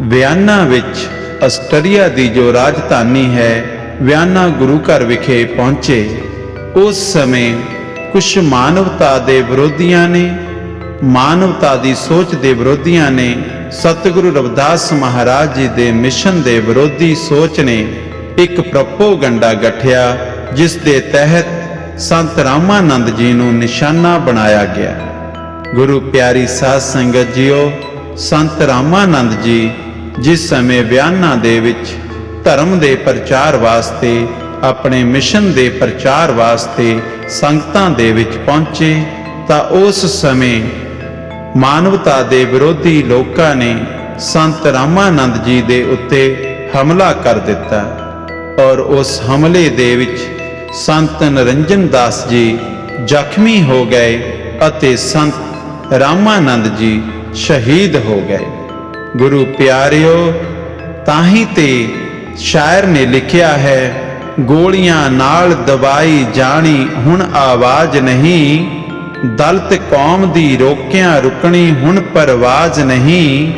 S1: ਵਿਆਨਾ ਵਿੱਚ, ਆਸਟਰੀਆ ਦੀ ਜੋ ਰਾਜਧਾਨੀ ਹੈ, ਵਿਆਨਾ ਗੁਰੂ ਘਰ ਵਿਖੇ ਪਹੁੰਚੇ। ਉਸ ਸਮੇਂ ਕੁਝ ਮਾਨਵਤਾ ਦੇ ਵਿਰੋਧੀਆਂ ਨੇ, ਮਾਨਵਤਾ ਦੀ ਸੋਚ ਦੇ ਵਿਰੋਧੀਆਂ ਨੇ ਸਤਿਗੁਰੂ ਰਵਿਦਾਸ ਮਹਾਰਾਜ ਜੀ ਦੇ ਮਿਸ਼ਨ ਦੇ ਵਿਰੋਧੀ ਸੋਚ ਨੇ ਇੱਕ ਪ੍ਰੋਪੋਗੰਡਾ ਗਠਿਆ, ਜਿਸ ਦੇ ਤਹਿਤ ਸੰਤ ਰਾਮਾਨੰਦ ਜੀ ਨੂੰ ਨਿਸ਼ਾਨਾ ਬਣਾਇਆ ਗਿਆ। ਗੁਰੂ ਪਿਆਰੀ ਸਾਧ ਸੰਗਤ ਜੀਓ, ਸੰਤ ਰਾਮਾਨੰਦ ਜੀ ਜਿਸ ਸਮੇਂ ਵਿਆਨਾ ਦੇ ਵਿੱਚ ਧਰਮ ਦੇ ਪ੍ਰਚਾਰ ਵਾਸਤੇ, ਆਪਣੇ ਮਿਸ਼ਨ ਦੇ ਪ੍ਰਚਾਰ ਵਾਸਤੇ ਸੰਗਤਾਂ ਦੇ ਵਿੱਚ ਪਹੁੰਚੇ, ਤਾਂ ਉਸ ਸਮੇਂ ਮਾਨਵਤਾ ਦੇ ਵਿਰੋਧੀ ਲੋਕਾਂ ਨੇ ਸੰਤ ਰਾਮਾਨੰਦ ਜੀ ਦੇ ਉੱਤੇ ਹਮਲਾ ਕਰ ਦਿੱਤਾ। ਔਰ ਉਸ ਹਮਲੇ ਦੇ ਵਿੱਚ ਸੰਤ ਨਿਰੰਜਨ ਦਾਸ ਜੀ ਜ਼ਖਮੀ ਹੋ ਗਏ ਅਤੇ ਸੰਤ ਰਾਮਾਨੰਦ ਜੀ ਸ਼ਹੀਦ ਹੋ ਗਏ। ਗੁਰੂ ਪਿਆਰਿਓ, ਤਾਂ ਹੀ ਤੇ ਸ਼ਾਇਰ ਨੇ ਲਿਖਿਆ ਹੈ, ਗੋਲੀਆਂ ਨਾਲ ਦਬਾਈ ਜਾਣੀ ਹੁਣ ਆਵਾਜ਼ ਨਹੀਂ, ਦਲਿਤ ਕੌਮ ਦੀ ਰੋਕਿਆਂ ਰੁਕਣੀ ਹੁਣ ਪਰਵਾਜ਼ ਨਹੀਂ,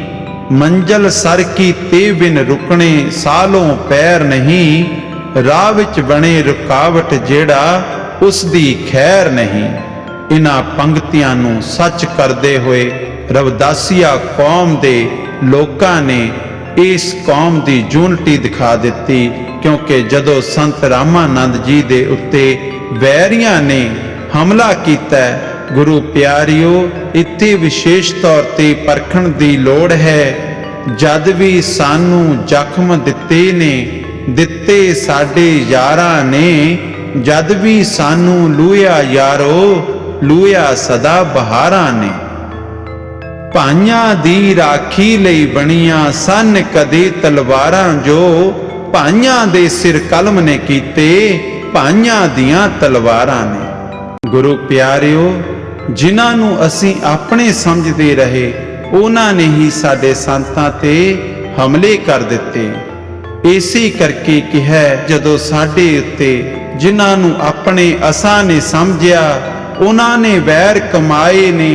S1: ਮੰਜ਼ਲ ਸਰ ਕੀ ਤੇ ਬਿਨ ਰੁਕਣੇ ਸਾਲੋਂ ਪੈਰ ਨਹੀਂ, ਰਾਹ ਵਿੱਚ ਬਣੇ ਰੁਕਾਵਟ ਜਿਹੜਾ ਉਸ ਦੀ ਖੈਰ ਨਹੀਂ। ਇਨ੍ਹਾਂ ਪੰਕਤੀਆਂ ਨੂੰ ਸੱਚ ਕਰਦੇ ਹੋਏ ਰਵਿਦਾਸੀਆ ਕੌਮ ਦੇ ਲੋਕਾਂ ਨੇ ਇਸ ਕੌਮ ਦੀ ਯੂਨਿਟੀ ਦਿਖਾ ਦਿੱਤੀ, ਕਿਉਂਕਿ ਜਦੋਂ ਸੰਤ ਰਾਮਾਨੰਦ ਜੀ ਦੇ ਉੱਤੇ ਵੈਰੀਆਂ ਨੇ ਹਮਲਾ ਕੀਤਾ, ਗੁਰੂ ਪਿਆਰਿਓ, ਇੱਥੇ ਵਿਸ਼ੇਸ਼ ਤੌਰ ਤੇ ਪਰਖਣ ਦੀ ਲੋੜ ਹੈ। ਜਦ ਵੀ ਸਾਨੂੰ ਜ਼ਖਮ ਦਿੱਤੇ ਸਾਡੇ ਯਾਰਾਂ ਨੇ, ਜਦ ਵੀ ਸਾਨੂੰ ਲੂਇਆ ਯਾਰੋ, ਲੂਇਆ ਸਦਾ ਬਹਾਰਾਂ ਨੇ। ਭਾਈਆਂ ਦੀ ਰਾਖੀ ਲਈ ਬਣੀਆਂ ਸਨ ਕਦੇ ਤਲਵਾਰਾਂ, ਜੋ ਭਾਈਆਂ ਦੇ ਸਿਰ ਕਲਮ ਨੇ ਕੀਤੇ, ਭਾਈਆਂ ਦੀਆਂ ਤਲਵਾਰਾਂ ਨੇ। ਗੁਰੂ ਪਿਆਰਿਓ, ਜਿਨ੍ਹਾਂ ਨੂੰ ਅਸੀਂ ਆਪਣੇ ਸਮਝਦੇ ਰਹੇ, ਉਹਨਾਂ ਨੇ ਹੀ ਸਾਡੇ ਸੰਤਾਂ ਤੇ ਹਮਲੇ ਕਰ ਦਿੱਤੇ। ਇਸੇ ਕਰਕੇ ਕਿਹਾ, ਜਦੋਂ ਸਾਡੇ ਉੱਤੇ ਜਿਨ੍ਹਾਂ ਨੂੰ ਆਪਣੇ ਅਸਾਂ ਨੇ ਸਮਝਿਆ, ਉਹਨਾਂ ਨੇ ਵੈਰ ਕਮਾਏ ਨੇ।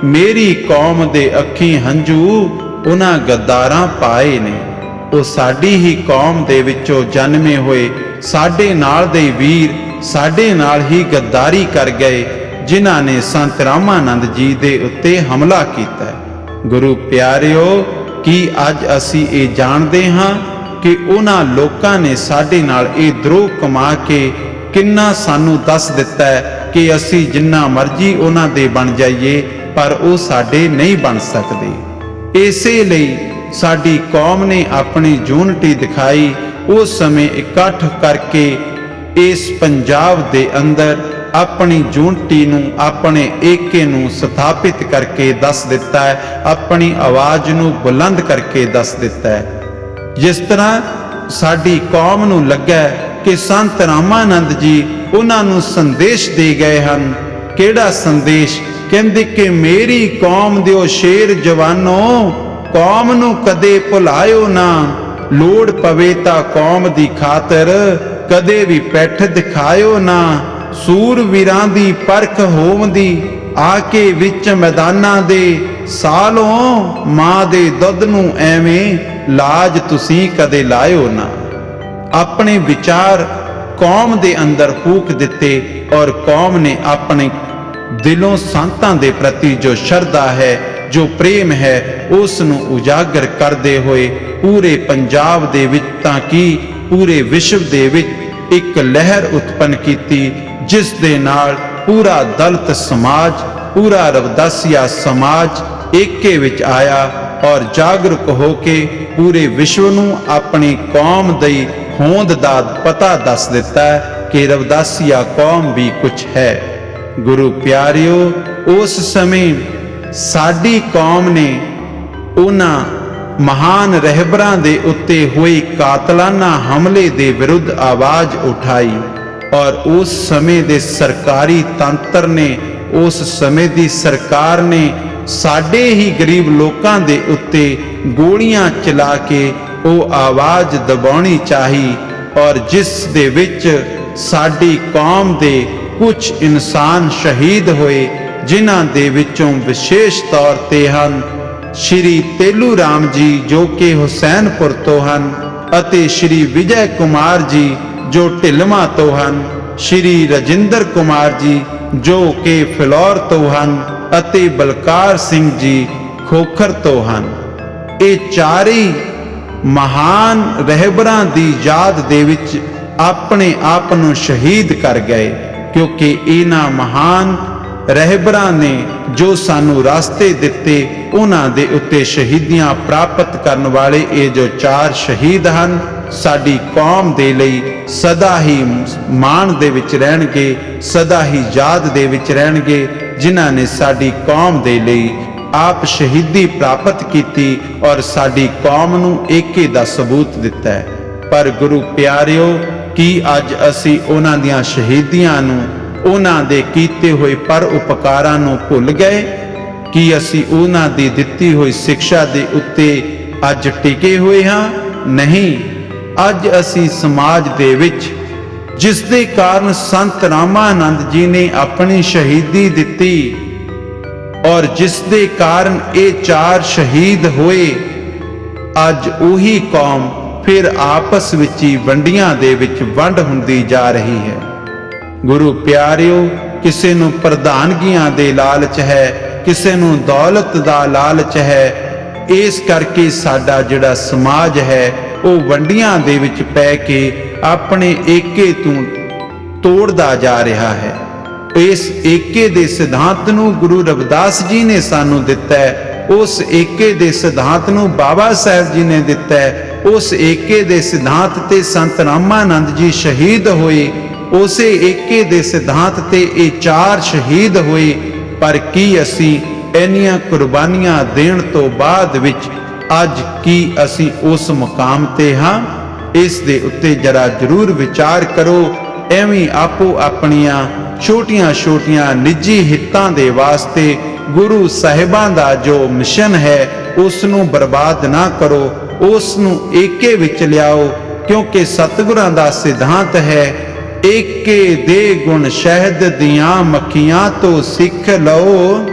S1: ਮੇਰੀ ਕੌਮ ਦੇ ਅੱਖੀਂ ਹੰਝੂ ਉਹਨਾਂ ਗੱਦਾਰਾਂ ਪਾਏ ਨੇ। ਉਹ ਸਾਡੀ ਹੀ ਕੌਮ ਦੇ ਵਿੱਚੋਂ ਜਨਮੇ ਹੋਏ ਸਾਡੇ ਨਾਲ ਦੇ ਵੀਰ ਸਾਡੇ ਨਾਲ ਹੀ ਗੱਦਾਰੀ ਕਰ ਗਏ, ਜਿਨ੍ਹਾਂ ਨੇ ਸੰਤ ਰਾਮਾਨੰਦ ਜੀ ਦੇ ਉੱਤੇ ਹਮਲਾ ਕੀਤਾ। ਗੁਰੂ ਪਿਆਰਿਓ, ਕੀ ਅੱਜ ਅਸੀਂ ਇਹ ਜਾਣਦੇ ਹਾਂ ਕਿ ਉਹਨਾਂ ਲੋਕਾਂ ਨੇ ਸਾਡੇ ਨਾਲ ਇਹ ਦਰੋਹ ਕਮਾ ਕੇ ਕਿੰਨਾ ਸਾਨੂੰ ਦੱਸ ਦਿੱਤਾ ਹੈ ਕਿ ਅਸੀਂ ਜਿੰਨਾ ਮਰਜ਼ੀ ਉਹਨਾਂ ਦੇ ਬਣ ਜਾਈਏ, ਪਰ ਉਹ ਸਾਡੇ ਨਹੀਂ ਬਣ ਸਕਦੇ। ਇਸੇ ਲਈ ਸਾਡੀ ਕੌਮ ਨੇ ਆਪਣੀ ਯੂਨਿਟੀ ਦਿਖਾਈ। ਉਸ ਸਮੇਂ ਇਕੱਠ ਕਰਕੇ ਇਸ ਪੰਜਾਬ ਦੇ ਅੰਦਰ ਆਪਣੀ ਯੂਨਿਟੀ ਨੂੰ, ਆਪਣੇ ਏਕੇ ਨੂੰ ਸਥਾਪਿਤ ਕਰਕੇ ਦੱਸ ਦਿੱਤਾ ਹੈ, ਆਪਣੀ ਆਵਾਜ਼ ਨੂੰ ਬੁਲੰਦ ਕਰਕੇ ਦੱਸ ਦਿੱਤਾ ਹੈ। ਜਿਸ ਤਰ੍ਹਾਂ ਸਾਡੀ ਕੌਮ ਨੂੰ ਲੱਗਾ ਕਿ ਸੰਤ ਰਾਮਾਨੰਦ ਜੀ ਉਹਨਾਂ ਨੂੰ ਸੰਦੇਸ਼ ਦੇ ਗਏ ਹਨ। ਕਿਹੜਾ ਸੰਦੇਸ਼? ਕਹਿੰਦੇ ਕਿ ਮੇਰੀ ਕੌਮ ਦਿਓ ਸ਼ੇਰ ਜਵਾਨੋ, ਕੌਮ ਨੂੰ ਕਦੇ ਭੁਲਾਇਓ ਨਾ, ਲੋੜ ਪਵੇ ਤਾਂ ਕੌਮ ਦੀ ਖਾਤਰ ਕਦੇ ਵੀ ਪੈਠ ਦਿਖਾਇਓ ਨਾ। ਸੂਰਵੀਰਾਂ ਦੀ ਪਰਖ ਹੋਵਦੀ ਆ ਕੇ ਵਿੱਚ ਮੈਦਾਨਾਂ ਦੇ, ਸਾਲੋਂ ਮਾਂ ਦੇ ਦੁੱਧ ਨੂੰ ਐਵੇਂ ਲਾਜ ਤੁਸੀਂ ਕਦੇ ਲਾਇਓ ਨਾ। ਆਪਣੇ ਵਿਚਾਰ ਕੌਮ ਦੇ ਅੰਦਰ ਫੂਕ ਦਿੱਤੇ, ਔਰ ਕੌਮ ਨੇ ਆਪਣੇ ਦਿਲੋਂ ਸੰਤਾਂ ਦੇ ਪ੍ਰਤੀ ਜੋ ਸ਼ਰਧਾ ਹੈ, ਜੋ ਪ੍ਰੇਮ ਹੈ, ਉਸ ਨੂੰ ਉਜਾਗਰ ਕਰਦੇ ਹੋਏ ਪੂਰੇ ਪੰਜਾਬ ਦੇ ਵਿੱਚ, ਤਾਂ ਕਿ ਪੂਰੇ ਵਿਸ਼ਵ ਦੇ ਵਿੱਚ ਇੱਕ ਲਹਿਰ ਉਤਪੰਨ ਕੀਤੀ, ਜਿਸ ਦੇ ਨਾਲ ਪੂਰਾ ਦਲਿਤ ਸਮਾਜ, ਪੂਰਾ ਰਵਿਦਾਸੀਆ ਸਮਾਜ ਏਕੇ ਵਿੱਚ ਆਇਆ ਔਰ ਜਾਗਰੂਕ ਹੋ ਕੇ ਪੂਰੇ ਵਿਸ਼ਵ ਨੂੰ ਆਪਣੀ ਕੌਮ ਦੀ ਹੋਂਦ ਦਾ ਪਤਾ ਦੱਸ ਦਿੱਤਾ ਕਿ ਰਵਿਦਾਸੀਆ ਕੌਮ ਵੀ ਕੁਝ ਹੈ। ਗੁਰੂ ਪਿਆਰਿਓ, ਉਸ ਸਮੇਂ ਸਾਡੀ ਕੌਮ ਨੇ ਉਹਨਾਂ ਮਹਾਨ ਰਹਿਬਰਾਂ ਦੇ ਉੱਤੇ ਹੋਏ ਕਾਤਲਾਨਾ ਹਮਲੇ ਦੇ ਵਿਰੁੱਧ ਆਵਾਜ਼ ਉਠਾਈ, ਔਰ ਉਸ ਸਮੇਂ ਦੇ ਸਰਕਾਰੀ ਤੰਤਰ ਨੇ, ਉਸ ਸਮੇਂ ਦੀ ਸਰਕਾਰ ਨੇ ਸਾਡੇ ਹੀ ਗਰੀਬ ਲੋਕਾਂ ਦੇ ਉੱਤੇ ਗੋਲੀਆਂ ਚਲਾ ਕੇ ਉਹ ਆਵਾਜ਼ ਦਬਾਉਣੀ ਚਾਹੀ, ਔਰ ਜਿਸ ਦੇ ਵਿੱਚ ਸਾਡੀ ਕੌਮ ਦੇ ਕੁਝ ਇਨਸਾਨ ਸ਼ਹੀਦ ਹੋਏ, ਜਿਨ੍ਹਾਂ ਦੇ ਵਿੱਚੋਂ ਵਿਸ਼ੇਸ਼ ਤੌਰ ਤੇ ਹਨ ਸ਼੍ਰੀ ਤੇਲੂ ਰਾਮ ਜੀ, ਜੋ ਕਿ ਹੁਸੈਨਪੁਰ ਤੋਂ ਹਨ, ਅਤੇ ਸ਼੍ਰੀ ਵਿਜੈ ਕੁਮਾਰ ਜੀ, ਜੋ ਢਿਲਵਾਂ ਤੋਂ ਹਨ, ਸ਼੍ਰੀ ਰਜਿੰਦਰ ਕੁਮਾਰ ਜੀ, ਜੋ ਕਿ ਫਿਲੌਰ ਤੋਂ ਹਨ, ਅਤੇ ਬਲਕਾਰ ਸਿੰਘ ਜੀ ਖੋਖਰ ਤੋਂ ਹਨ। ਇਹ ਚਾਰੇ ਮਹਾਨ ਰਹਿਬਰਾਂ ਦੀ ਯਾਦ ਦੇ ਵਿੱਚ ਆਪਣੇ ਆਪ ਨੂੰ ਸ਼ਹੀਦ ਕਰ ਗਏ, ਕਿਉਂਕਿ ਇਹਨਾਂ ਮਹਾਨ ਰਹਿਬਰਾਂ ਨੇ ਜੋ ਸਾਨੂੰ ਰਾਸਤੇ ਦਿੱਤੇ, ਉਹਨਾਂ ਦੇ ਉੱਤੇ ਸ਼ਹੀਦੀਆਂ ਪ੍ਰਾਪਤ ਕਰਨ ਵਾਲੇ ਇਹ ਜੋ ਚਾਰ ਸ਼ਹੀਦ ਹਨ, ਸਾਡੀ ਕੌਮ ਦੇ ਲਈ ਸਦਾ ਹੀ ਮਾਣ ਦੇ ਵਿੱਚ ਰਹਿਣਗੇ, ਸਦਾ ਹੀ ਯਾਦ ਦੇ ਵਿੱਚ ਰਹਿਣਗੇ, ਜਿਨ੍ਹਾਂ ਨੇ ਸਾਡੀ ਕੌਮ ਦੇ ਲਈ ਆਪ ਸ਼ਹੀਦੀ ਪ੍ਰਾਪਤ ਕੀਤੀ ਔਰ ਸਾਡੀ ਕੌਮ ਨੂੰ ਏਕੇ ਦਾ ਸਬੂਤ ਦਿੱਤਾ ਹੈ। ਪਰ ਗੁਰੂ ਪਿਆਰਿਓ, ਕੀ ਅੱਜ ਅਸੀਂ ਉਹਨਾਂ ਦੀਆਂ ਸ਼ਹੀਦੀਆਂ ਨੂੰ, ਉਹਨਾਂ ਦੇ ਕੀਤੇ ਹੋਏ ਪਰ ਉਪਕਾਰਾਂ ਨੂੰ ਭੁੱਲ ਗਏ? ਕੀ ਅਸੀਂ ਉਹਨਾਂ ਦੀ ਦਿੱਤੀ ਹੋਈ ਸਿੱਖਿਆ ਦੇ ਉੱਤੇ ਅੱਜ ਟਿਕੇ ਹੋਏ ਹਾਂ? ਨਹੀਂ। ਅੱਜ ਅਸੀਂ ਸਮਾਜ ਦੇ ਵਿੱਚ, ਜਿਸ ਦੇ ਕਾਰਨ ਸੰਤ ਰਾਮਾਨੰਦ ਜੀ ਨੇ ਆਪਣੀ ਸ਼ਹੀਦੀ ਦਿੱਤੀ ਔਰ ਜਿਸ ਦੇ ਕਾਰਨ ਇਹ ਚਾਰ ਸ਼ਹੀਦ ਹੋਏ, ਅੱਜ ਉਹੀ ਕੌਮ ਫਿਰ ਆਪਸ ਵਿੱਚ ਹੀ ਵੰਡੀਆਂ ਦੇ ਵਿੱਚ ਵੰਡ ਹੁੰਦੀ ਜਾ ਰਹੀ ਹੈ। ਗੁਰੂ ਪਿਆਰਿਓ, ਕਿਸੇ ਨੂੰ ਪ੍ਰਧਾਨਗੀਆਂ ਦੇ ਲਾਲਚ ਹੈ, ਕਿਸੇ ਨੂੰ ਦੌਲਤ ਦਾ ਲਾਲਚ ਹੈ। ਇਸ ਕਰਕੇ ਸਾਡਾ ਜਿਹੜਾ ਸਮਾਜ ਹੈ ਉਹ ਵੰਡੀਆਂ ਦੇ ਵਿੱਚ ਪੈ ਕੇ ਆਪਣੇ ਏਕੇ ਤੋਂ ਤੋੜਦਾ ਜਾ ਰਿਹਾ ਹੈ। ਇਸ ਏਕੇ ਦੇ ਸਿਧਾਂਤ ਨੂੰ ਗੁਰੂ ਰਵਿਦਾਸ ਜੀ ਨੇ ਸਾਨੂੰ ਦਿੱਤਾ ਹੈ। ਉਸ ਏਕੇ ਦੇ ਸਿਧਾਂਤ ਨੂੰ ਬਾਬਾ ਸਾਹਿਬ ਜੀ ਨੇ ਦਿੱਤਾ ਹੈ। ਉਸ ਏਕੇ ਦੇ ਸਿਧਾਂਤ ਤੇ ਸੰਤ ਰਾਮਾਨੰਦ ਜੀ ਸ਼ਹੀਦ ਹੋਏ। ਉਸੇ ਏਕੇ ਦੇ ਸਿਧਾਂਤ ਤੇ ਇਹ 4 ਸ਼ਹੀਦ ਹੋਏ। ਪਰ ਕੀ ਅਸੀਂ ਇੰਨੀਆਂ ਕੁਰਬਾਨੀਆਂ ਦੇਣ ਤੋਂ ਬਾਅਦ ਵਿੱਚ ਅੱਜ ਕੀ ਅਸੀਂ ਉਸ ਮੁਕਾਮ ਤੇ ਹਾਂ? ਇਸ ਦੇ ਉੱਤੇ ਜਰਾ ਜ਼ਰੂਰ ਵਿਚਾਰ ਕਰੋ। ਐਵੇਂ ਆਪੋ ਆਪਣੀਆਂ ਛੋਟੀਆਂ-ਛੋਟੀਆਂ ਨਿੱਜੀ ਹਿੱਤਾਂ ਦੇ ਵਾਸਤੇ ਗੁਰੂ ਸਾਹਿਬਾਂ ਦਾ ਜੋ ਮਿਸ਼ਨ ਹੈ ਉਸ ਨੂੰ ਬਰਬਾਦ ਨਾ ਕਰੋ, ਉਸ ਨੂੰ ਏਕੇ ਵਿੱਚ ਲਿਆਓ। ਕਿਉਂਕਿ ਸਤਿਗੁਰਾਂ ਦਾ ਸਿਧਾਂਤ ਹੈ, ਏਕੇ ਦੇ ਗੁਣ ਸ਼ਹਿਦ ਦੀਆਂ ਮੱਖੀਆਂ ਤੋਂ ਸਿੱਖ ਲਓ।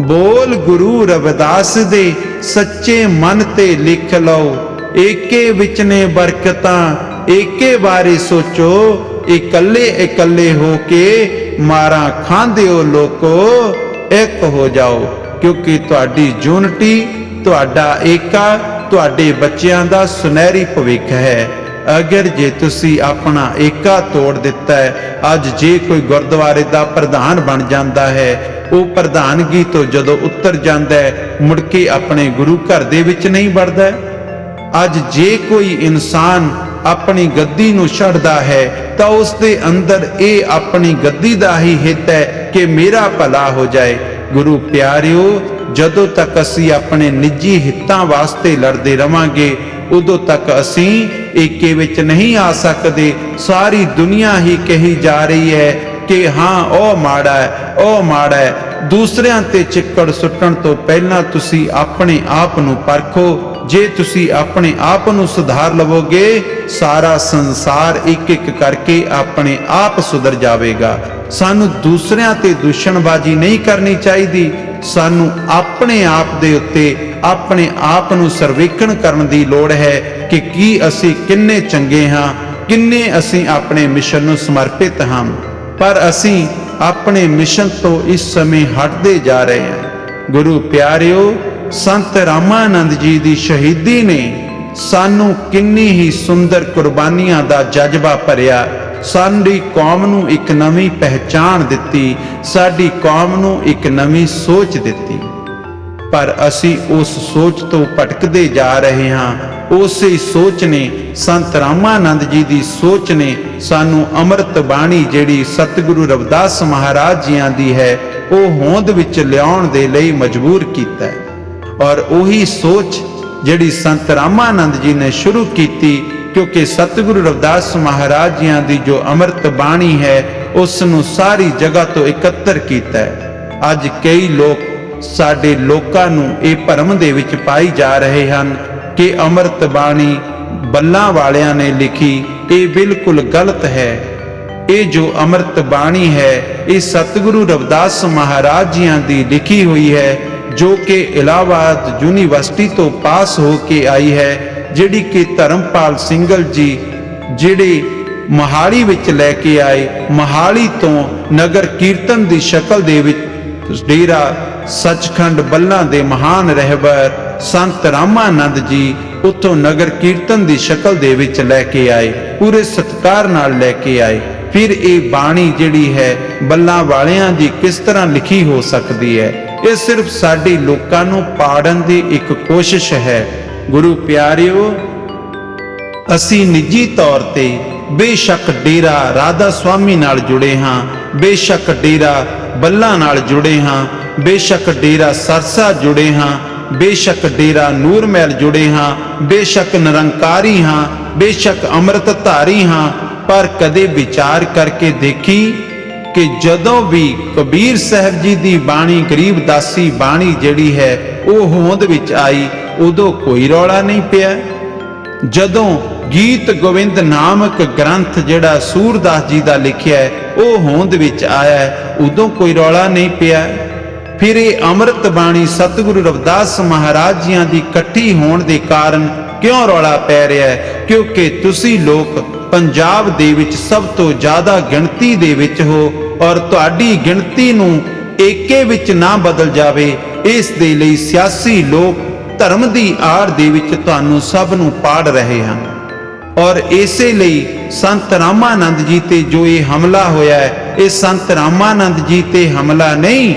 S1: ਬੋਲ ਗੁਰੂ ਰਵਿਦਾਸ ਦੇ ਸੱਚੇ ਮਨ ਤੇ ਲਿਖ ਲਓ। ਏਕੇ ਵਿੱਚ ਨੇ ਬਰਕਤਾਂ, ਏਕੇ ਬਾਰੇ ਸੋਚੋ। ਇਕੱਲੇ ਇਕੱਲੇ ਹੋ ਕੇ ਮਾਰਾਂ ਖਾਂਦੇ ਹੋ ਲੋਕੋ, ਇੱਕ ਹੋ ਜਾਓ। ਕਿਉਂਕਿ ਤੁਹਾਡੀ ਯੂਨਿਟੀ, ਤੁਹਾਡਾ ਏਕਾ ਤੁਹਾਡੇ ਬੱਚਿਆਂ ਦਾ ਸੁਨਹਿਰੀ ਭਵਿੱਖ ਹੈ। ਅਗਰ ਜੇ ਤੁਸੀਂ ਆਪਣਾ ਏਕਾ ਤੋੜ ਦਿੱਤਾ ਹੈ, ਅੱਜ ਜੇ ਕੋਈ ਗੁਰਦੁਆਰੇ ਦਾ ਪ੍ਰਧਾਨ ਬਣ ਜਾਂਦਾ ਹੈ, ਉਹ ਪ੍ਰਧਾਨਗੀ ਤੋਂ ਜਦੋਂ ਉੱਤਰ ਜਾਂਦਾ ਹੈ ਮੁੜ ਕੇ ਆਪਣੇ ਗੁਰੂ ਘਰ ਦੇ ਵਿੱਚ ਨਹੀਂ ਵੜਦਾ। ਅੱਜ ਜੇ ਕੋਈ ਇਨਸਾਨ ਆਪਣੀ ਗੱਦੀ ਨੂੰ ਛੱਡਦਾ ਹੈ ਤਾਂ ਉਸ ਦੇ ਅੰਦਰ ਇਹ ਆਪਣੀ ਗੱਦੀ ਦਾ ਹੀ ਹਿੱਤ ਹੈ ਕਿ ਮੇਰਾ ਭਲਾ ਹੋ ਜਾਏ। ਗੁਰੂ ਪਿਆਰਿਓ, ਜਦੋਂ ਤੱਕ ਅਸੀਂ ਆਪਣੇ ਨਿੱਜੀ ਹਿੱਤਾਂ ਵਾਸਤੇ ਲੜਦੇ ਰਵਾਂਗੇ ਉਦੋਂ ਤੱਕ ਅਸੀਂ ਏਕੇ ਵਿੱਚ ਨਹੀਂ ਆ ਸਕਦੇ। ਸਾਰੀ ਦੁਨੀਆ ਹੀ ਕਹੀ ਜਾ ਰਹੀ ਹੈ ਕਿ ਹਾਂ ਉਹ ਮਾੜਾ ਹੈ, ਉਹ ਮਾੜਾ ਹੈ। ਦੂਸਰਿਆਂ ਤੇ ਚਿੱਕੜ ਸੁੱਟਣ ਤੋਂ ਪਹਿਲਾਂ ਤੁਸੀਂ ਆਪਣੇ ਆਪ ਨੂੰ ਪਰਖੋ। ਜੇ ਤੁਸੀਂ ਆਪਣੇ ਆਪ ਨੂੰ ਸੁਧਾਰ ਲਵੋਗੇ, ਸਾਰਾ ਸੰਸਾਰ ਇੱਕ ਇੱਕ ਕਰਕੇ ਆਪਣੇ ਆਪ ਸੁਧਰ ਜਾਵੇਗਾ। ਸਾਨੂੰ ਦੂਸਰਿਆਂ ਤੇ ਦੁਸ਼ਮਣਬਾਜ਼ੀ ਨਹੀਂ ਕਰਨੀ ਚਾਹੀਦੀ। ਸਾਨੂੰ ਆਪਣੇ ਆਪ ਦੇ ਉੱਤੇ ਆਪਣੇ ਆਪ ਨੂੰ ਸਰਵੇਖਣ ਕਰਨ ਦੀ ਲੋੜ ਹੈ ਕਿ ਕੀ ਅਸੀਂ ਕਿੰਨੇ ਚੰਗੇ ਹਾਂ, ਕਿੰਨੇ ਅਸੀਂ ਆਪਣੇ ਮਿਸ਼ਨ ਨੂੰ ਸਮਰਪਿਤ ਹਾਂ। ਪਰ ਅਸੀਂ ਆਪਣੇ ਮਿਸ਼ਨ ਤੋਂ ਇਸ ਸਮੇਂ ਹਟਦੇ ਜਾ ਰਹੇ ਹਾਂ। ਗੁਰੂ ਪਿਆਰਿਓ, ਸੰਤ ਰਾਮਾਨੰਦ ਜੀ ਦੀ ਸ਼ਹੀਦੀ ਨੇ ਸਾਨੂੰ ਕਿੰਨੀ ਹੀ ਸੁੰਦਰ ਕੁਰਬਾਨੀਆਂ ਦਾ ਜਜ਼ਬਾ ਭਰਿਆ। ਸਾਡੀ ਕੌਮ ਨੂੰ ਇੱਕ ਨਵੀਂ ਪਹਿਚਾਣ ਦਿੱਤੀ, ਸਾਡੀ ਕੌਮ ਨੂੰ ਇੱਕ ਨਵੀਂ ਸੋਚ ਦਿੱਤੀ। ਪਰ ਅਸੀਂ ਉਸ ਸੋਚ ਤੋਂ ਭਟਕਦੇ ਜਾ ਰਹੇ ਹਾਂ। ਉਸੇ ਸੋਚ ਨੇ, ਸੰਤ ਰਾਮਾਨੰਦ ਜੀ ਦੀ ਸੋਚ ਨੇ ਸਾਨੂੰ ਅੰਮ੍ਰਿਤ ਬਾਣੀ ਜਿਹੜੀ ਸਤਿਗੁਰੂ ਰਵਿਦਾਸ ਮਹਾਰਾਜ ਜੀਆਂ ਦੀ ਹੈ ਉਹ ਹੋਂਦ ਵਿੱਚ ਲਿਆਉਣ ਦੇ ਲਈ ਮਜਬੂਰ ਕੀਤਾ ਹੈ। ਔਰ ਉਹੀ ਸੋਚ ਜਿਹੜੀ ਸੰਤ ਰਾਮਾਨੰਦ ਜੀ ਨੇ ਸ਼ੁਰੂ ਕੀਤੀ, ਕਿਉਂਕਿ ਸਤਿਗੁਰੂ ਰਵਿਦਾਸ ਮਹਾਰਾਜ ਜੀਆਂ ਦੀ ਜੋ ਅੰਮ੍ਰਿਤ ਬਾਣੀ ਹੈ ਉਸ ਨੂੰ ਸਾਰੀ ਜਗ੍ਹਾ ਤੋਂ ਇਕੱਤਰ ਕੀਤਾ ਹੈ। ਅੱਜ ਕਈ ਲੋਕ ਸਾਡੇ ਲੋਕਾਂ ਨੂੰ ਇਹ ਭਰਮ ਦੇ ਵਿੱਚ ਪਾਈ ਜਾ ਰਹੇ ਹਨ ਕਿ ਅੰਮ੍ਰਿਤ ਬਾਣੀ ਬੱਲਾਂ ਵਾਲਿਆਂ ਨੇ ਲਿਖੀ। ਇਹ ਬਿਲਕੁਲ ਗਲਤ ਹੈ। ਇਹ ਜੋ ਅੰਮ੍ਰਿਤ ਬਾਣੀ ਹੈ ਇਹ ਸਤਿਗੁਰੂ ਰਵਿਦਾਸ ਮਹਾਰਾਜ ਜੀਆਂ ਦੀ ਲਿਖੀ ਹੋਈ ਹੈ, ਜੋ ਕਿ ਇਲਾਹਾਬਾਦ ਯੂਨੀਵਰਸਿਟੀ ਤੋਂ ਪਾਸ ਹੋ ਕੇ ਆਈ ਹੈ, ਜਿਹੜੀ ਕਿ ਧਰਮਪਾਲ ਸਿੰਘਲ ਜੀ ਜਿਹੜੇ ਮੋਹਾਲੀ ਵਿੱਚ ਲੈ ਕੇ ਆਏ। ਮੋਹਾਲੀ ਤੋਂ ਨਗਰ ਕੀਰਤਨ ਦੀ ਸ਼ਕਲ ਦੇ ਵਿੱਚ ਡੇਰਾ ਸੱਚਖੰਡ ਬੱਲਾਂ ਦੇ ਮਹਾਨ ਰਹਿਬਰ ਸੰਤ ਰਾਮਾਨੰਦ ਜੀ ਉੱਥੋਂ ਨਗਰ ਕੀਰਤਨ ਦੀ ਸ਼ਕਲ ਦੇ ਵਿੱਚ ਲੈ ਕੇ ਆਏ, ਪੂਰੇ ਸਤਿਕਾਰ ਨਾਲ ਲੈ ਕੇ ਆਏ। ਫਿਰ ਇਹ ਬਾਣੀ ਜਿਹੜੀ ਹੈ ਬੱਲਾਂ ਵਾਲਿਆਂ ਦੀ ਕਿਸ ਤਰ੍ਹਾਂ ਲਿਖੀ ਹੋ ਸਕਦੀ ਹੈ? ਇਹ ਸਿਰਫ ਸਾਡੇ ਲੋਕਾਂ ਨੂੰ ਪਾੜਨ ਦੀ ਇੱਕ ਕੋਸ਼ਿਸ਼ ਹੈ। ਗੁਰੂ ਪਿਆਰਿਓ, ਅਸੀਂ ਨਿੱਜੀ ਤੌਰ ਤੇ ਬੇਸ਼ੱਕ ਡੇਰਾ ਰਾਧਾ ਸੁਆਮੀ ਨਾਲ ਜੁੜੇ ਹਾਂ, ਬੇਸ਼ੱਕ ਡੇਰਾ ਬੱਲਾਂ ਨਾਲ ਜੁੜੇ ਹਾਂ, ਬੇਸ਼ੱਕ ਡੇਰਾ ਸਰਸਾ ਜੁੜੇ ਹਾਂ, ਬੇਸ਼ੱਕ ਡੇਰਾ ਨੂਰ ਮਹਿਲ ਜੁੜੇ ਹਾਂ, ਬੇਸ਼ੱਕ ਨਿਰੰਕਾਰੀ ਹਾਂ, ਬੇਸ਼ੱਕ ਅੰਮ੍ਰਿਤ ਧਾਰੀ ਹਾਂ। ਪਰ ਕਦੇ ਵਿਚਾਰ ਕਰਕੇ ਦੇਖੀ ਕਿ ਜਦੋਂ ਵੀ ਕਬੀਰ ਸਾਹਿਬ ਜੀ ਦੀ ਬਾਣੀ ਗਰੀਬ ਦਾਸੀ ਬਾਣੀ ਜਿਹੜੀ ਹੈ ਉਹ ਹੋਂਦ ਵਿੱਚ ਆਈ, ਉਦੋਂ ਕੋਈ ਰੌਲਾ ਨਹੀਂ ਪਿਆ। ਜਦੋਂ ਗੀਤ ਗੋਵਿੰਦ ਨਾਮਕ ਗ੍ਰੰਥ ਜਿਹੜਾ ਸੂਰਦਾਸ ਜੀ ਦਾ ਲਿਖਿਆ ਹੈ ਉਹ ਹੋਂਦ ਵਿੱਚ ਆਇਆ, ਉਦੋਂ ਕੋਈ ਰੌਲਾ ਨਹੀਂ ਪਿਆ। ਫਿਰ ਇਹ ਅੰਮ੍ਰਿਤ ਬਾਣੀ ਸਤਿਗੁਰੂ ਰਵਿਦਾਸ ਮਹਾਰਾਜ ਜੀਆਂ ਦੀ ਇਕੱਠੀ ਹੋਣ ਦੇ ਕਾਰਨ ਕਿਉਂ ਰੌਲਾ ਪੈ ਰਿਹਾ ਹੈ? ਕਿਉਂਕਿ ਤੁਸੀਂ ਲੋਕ पंजाब दे विच सब तो ज़्यादा गिणती दे विच हो और तुहाडी गिणती नूं एके विच ना बदल जावे, इस दे लई सियासी लोग धर्म दी आड़ दे विच तुहानूं सब नूं पाड़ रहे हैं। और इसे लई संत रामानंद जी ते जो ये हमला होया है, ये संत रामानंद जी ते हमला नहीं,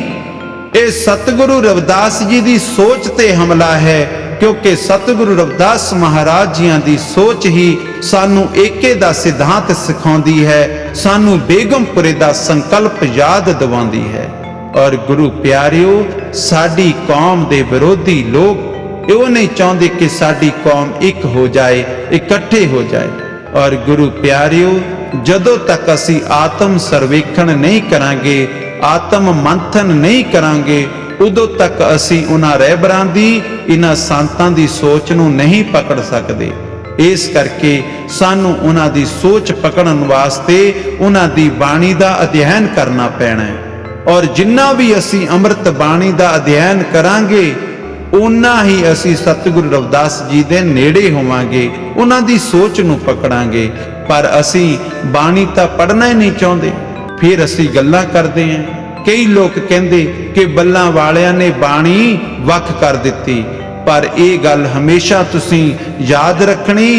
S1: ये सतगुरु रविदास जी दी सोच ते हमला है। क्योंकि सतगुरु रविदास महाराज जियां दी सोच ही सानू एके दा सिद्धांत सिखाउंदी है, सानू बेगमपुरे दा संकल्प याद दिवाउंदी है। और गुरु प्यारिओ, साडी कौम दे विरोधी लोग इहो नहीं चाहते कि साडी कौम एक हो जाए, इकट्ठे हो जाए। और गुरु प्यारिओ, जदों तक असी आत्म सर्वेखण नहीं करांगे, आत्म मंथन नहीं करांगे, उदों तक असी उन्हां रहबरां दी, इन्हां संतां दी सोच नूं नहीं पकड़ सकदे। इस करके सानू उन्हां दी सोच पकड़न वास्ते उन्हां दी बाणी दा अध्ययन करना पैना है। और जिन्ना भी असी अमृत बाणी दा अध्ययन करांगे, उन्ना ही असी सतगुरु रविदास जी दे नेड़े होवांगे, उन्हां दी सोच नूं पकड़ांगे। पर असी बाणी तां पढ़ना ही नहीं चाहुंदे, फिर असी गल्लां करदे हैं। कई लोग कहते कि बल्लां वालियां ने बाणी वख कर दिती, पर यह गल हमेशा तुसी याद रखनी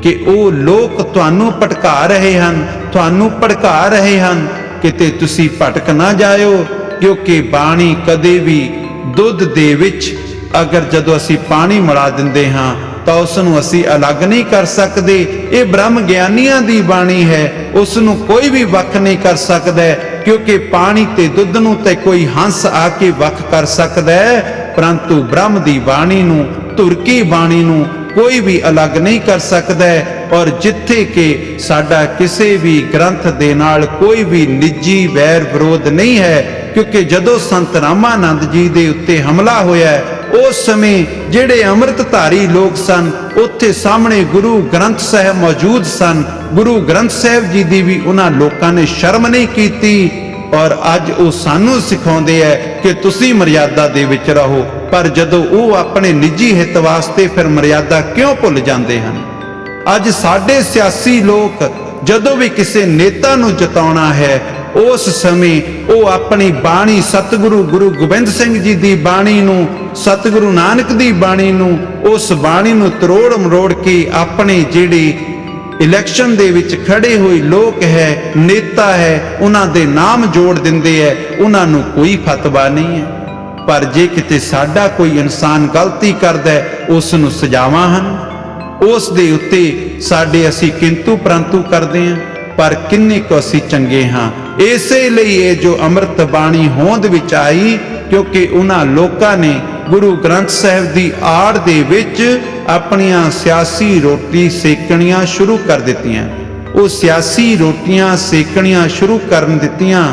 S1: कि वो लोग तुहानू भटका रहे हैं, तुहानू भड़का रहे हैं, किते तुसी भटक ना जाओ। क्योंकि बाणी कदे भी दुध दे विच अगर जदों असी पानी मिला दिंदे हां तो उसनू असी अलग नहीं कर सकते। ये ब्रह्म ज्ञानियां दी बाणी है, उसनू कोई भी वख नहीं कर सकता। क्योंकि पानी ते दुध नू ते कोई हंस आके वख कर सकता है, परंतु ब्रह्म दी बाणी नू, तुरकी बाणी नू कोई भी अलग नहीं कर सकता है। और जिथे के साडा किसी भी ग्रंथ दे नाल कोई भी निजी वैर विरोध नहीं है। क्योंकि जदों संत रामानंद जी दे उत्ते हमला होया है, उस समय जेड़े अमृतधारी लोग सन, उत्थे सामने गुरु ग्रंथ साहिब मौजूद सन। गुरु ग्रंथ साहिब जी दी भी उन्हां लोकां ने शर्म नहीं कीती। और अज वो सानू सिखाउंदे है कि तुसी मर्यादा दे विच रहो, पर जदों वो अपने निजी हित वास्ते फिर मर्यादा क्यों भुल जांदे हन। अज साडे सियासी लोग जदों भी किसी नेता नू जिताउणा है, उस समय वो अपनी बाणी सतगुरु गुरु गोबिंद सिंह जी दी बाणी नू, सतगुरु नानक दी बाणी नू, उस बाणी नू तरोड़ मरोड़ के अपने जेड़े इलैक्शन दे विच खड़े हुए लोग है, नेता है, उन्हां दे नाम जोड़ दिंदे है। उन्हां नू कोई फतवा नहीं है। पर जे किते साडा कोई इंसान गलती करदा है, उस नू सजावां हन, उस दे उत्ते साडे असी किंतु परंतु करदे हां। पर किन्ने को असी चंगे हां। इसे लई ये जो अमृत बाणी होंद विच आई, क्योंकि उन्हां लोकां ने गुरु ग्रंथ साहिब दी आड़ दे विच अपनियां सियासी रोटी सेकणियां शुरू कर दित्तियां। वो सियासी रोटियां सेकणियां शुरू करन दित्तियां,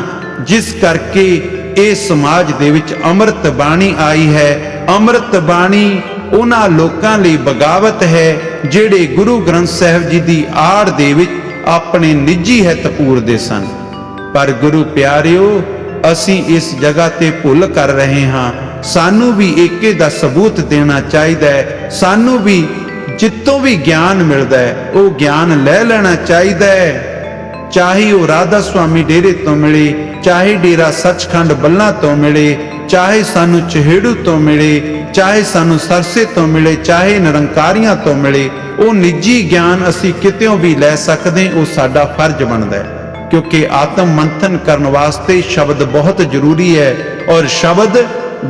S1: जिस करके इस समाज दे विच अमृत बाणी आई है। अमृत बाणी उन्हां लोकां लई बगावत है जेड़े गुरु ग्रंथ साहिब जी दी आड़ दे विच अपने निजी हित पूरदे सन। पर गुरु प्यारिओ, असी इस जगह ते भुल कर रहे हां। सानू भी एके दा सबूत देना चाहिए है। सानू भी जितों भी ज्ञान मिलता है वो ज्ञान ले लेना चाहिए है। चाहे वो राधा स्वामी डेरे तो मिले, चाहे डेरा सचखंड बल्ला तो मिले, चाहे सानू चहेड़ू तो मिले, चाहे सानू सरसे तो मिले, चाहे निरंकारियां तो मिले। वो निजी ज्ञान असी कितों भी ले सकते, वो साडा फर्ज बनता है। क्योंकि आत्म मंथन करने वास्ते शब्द बहुत जरूरी है, और शब्द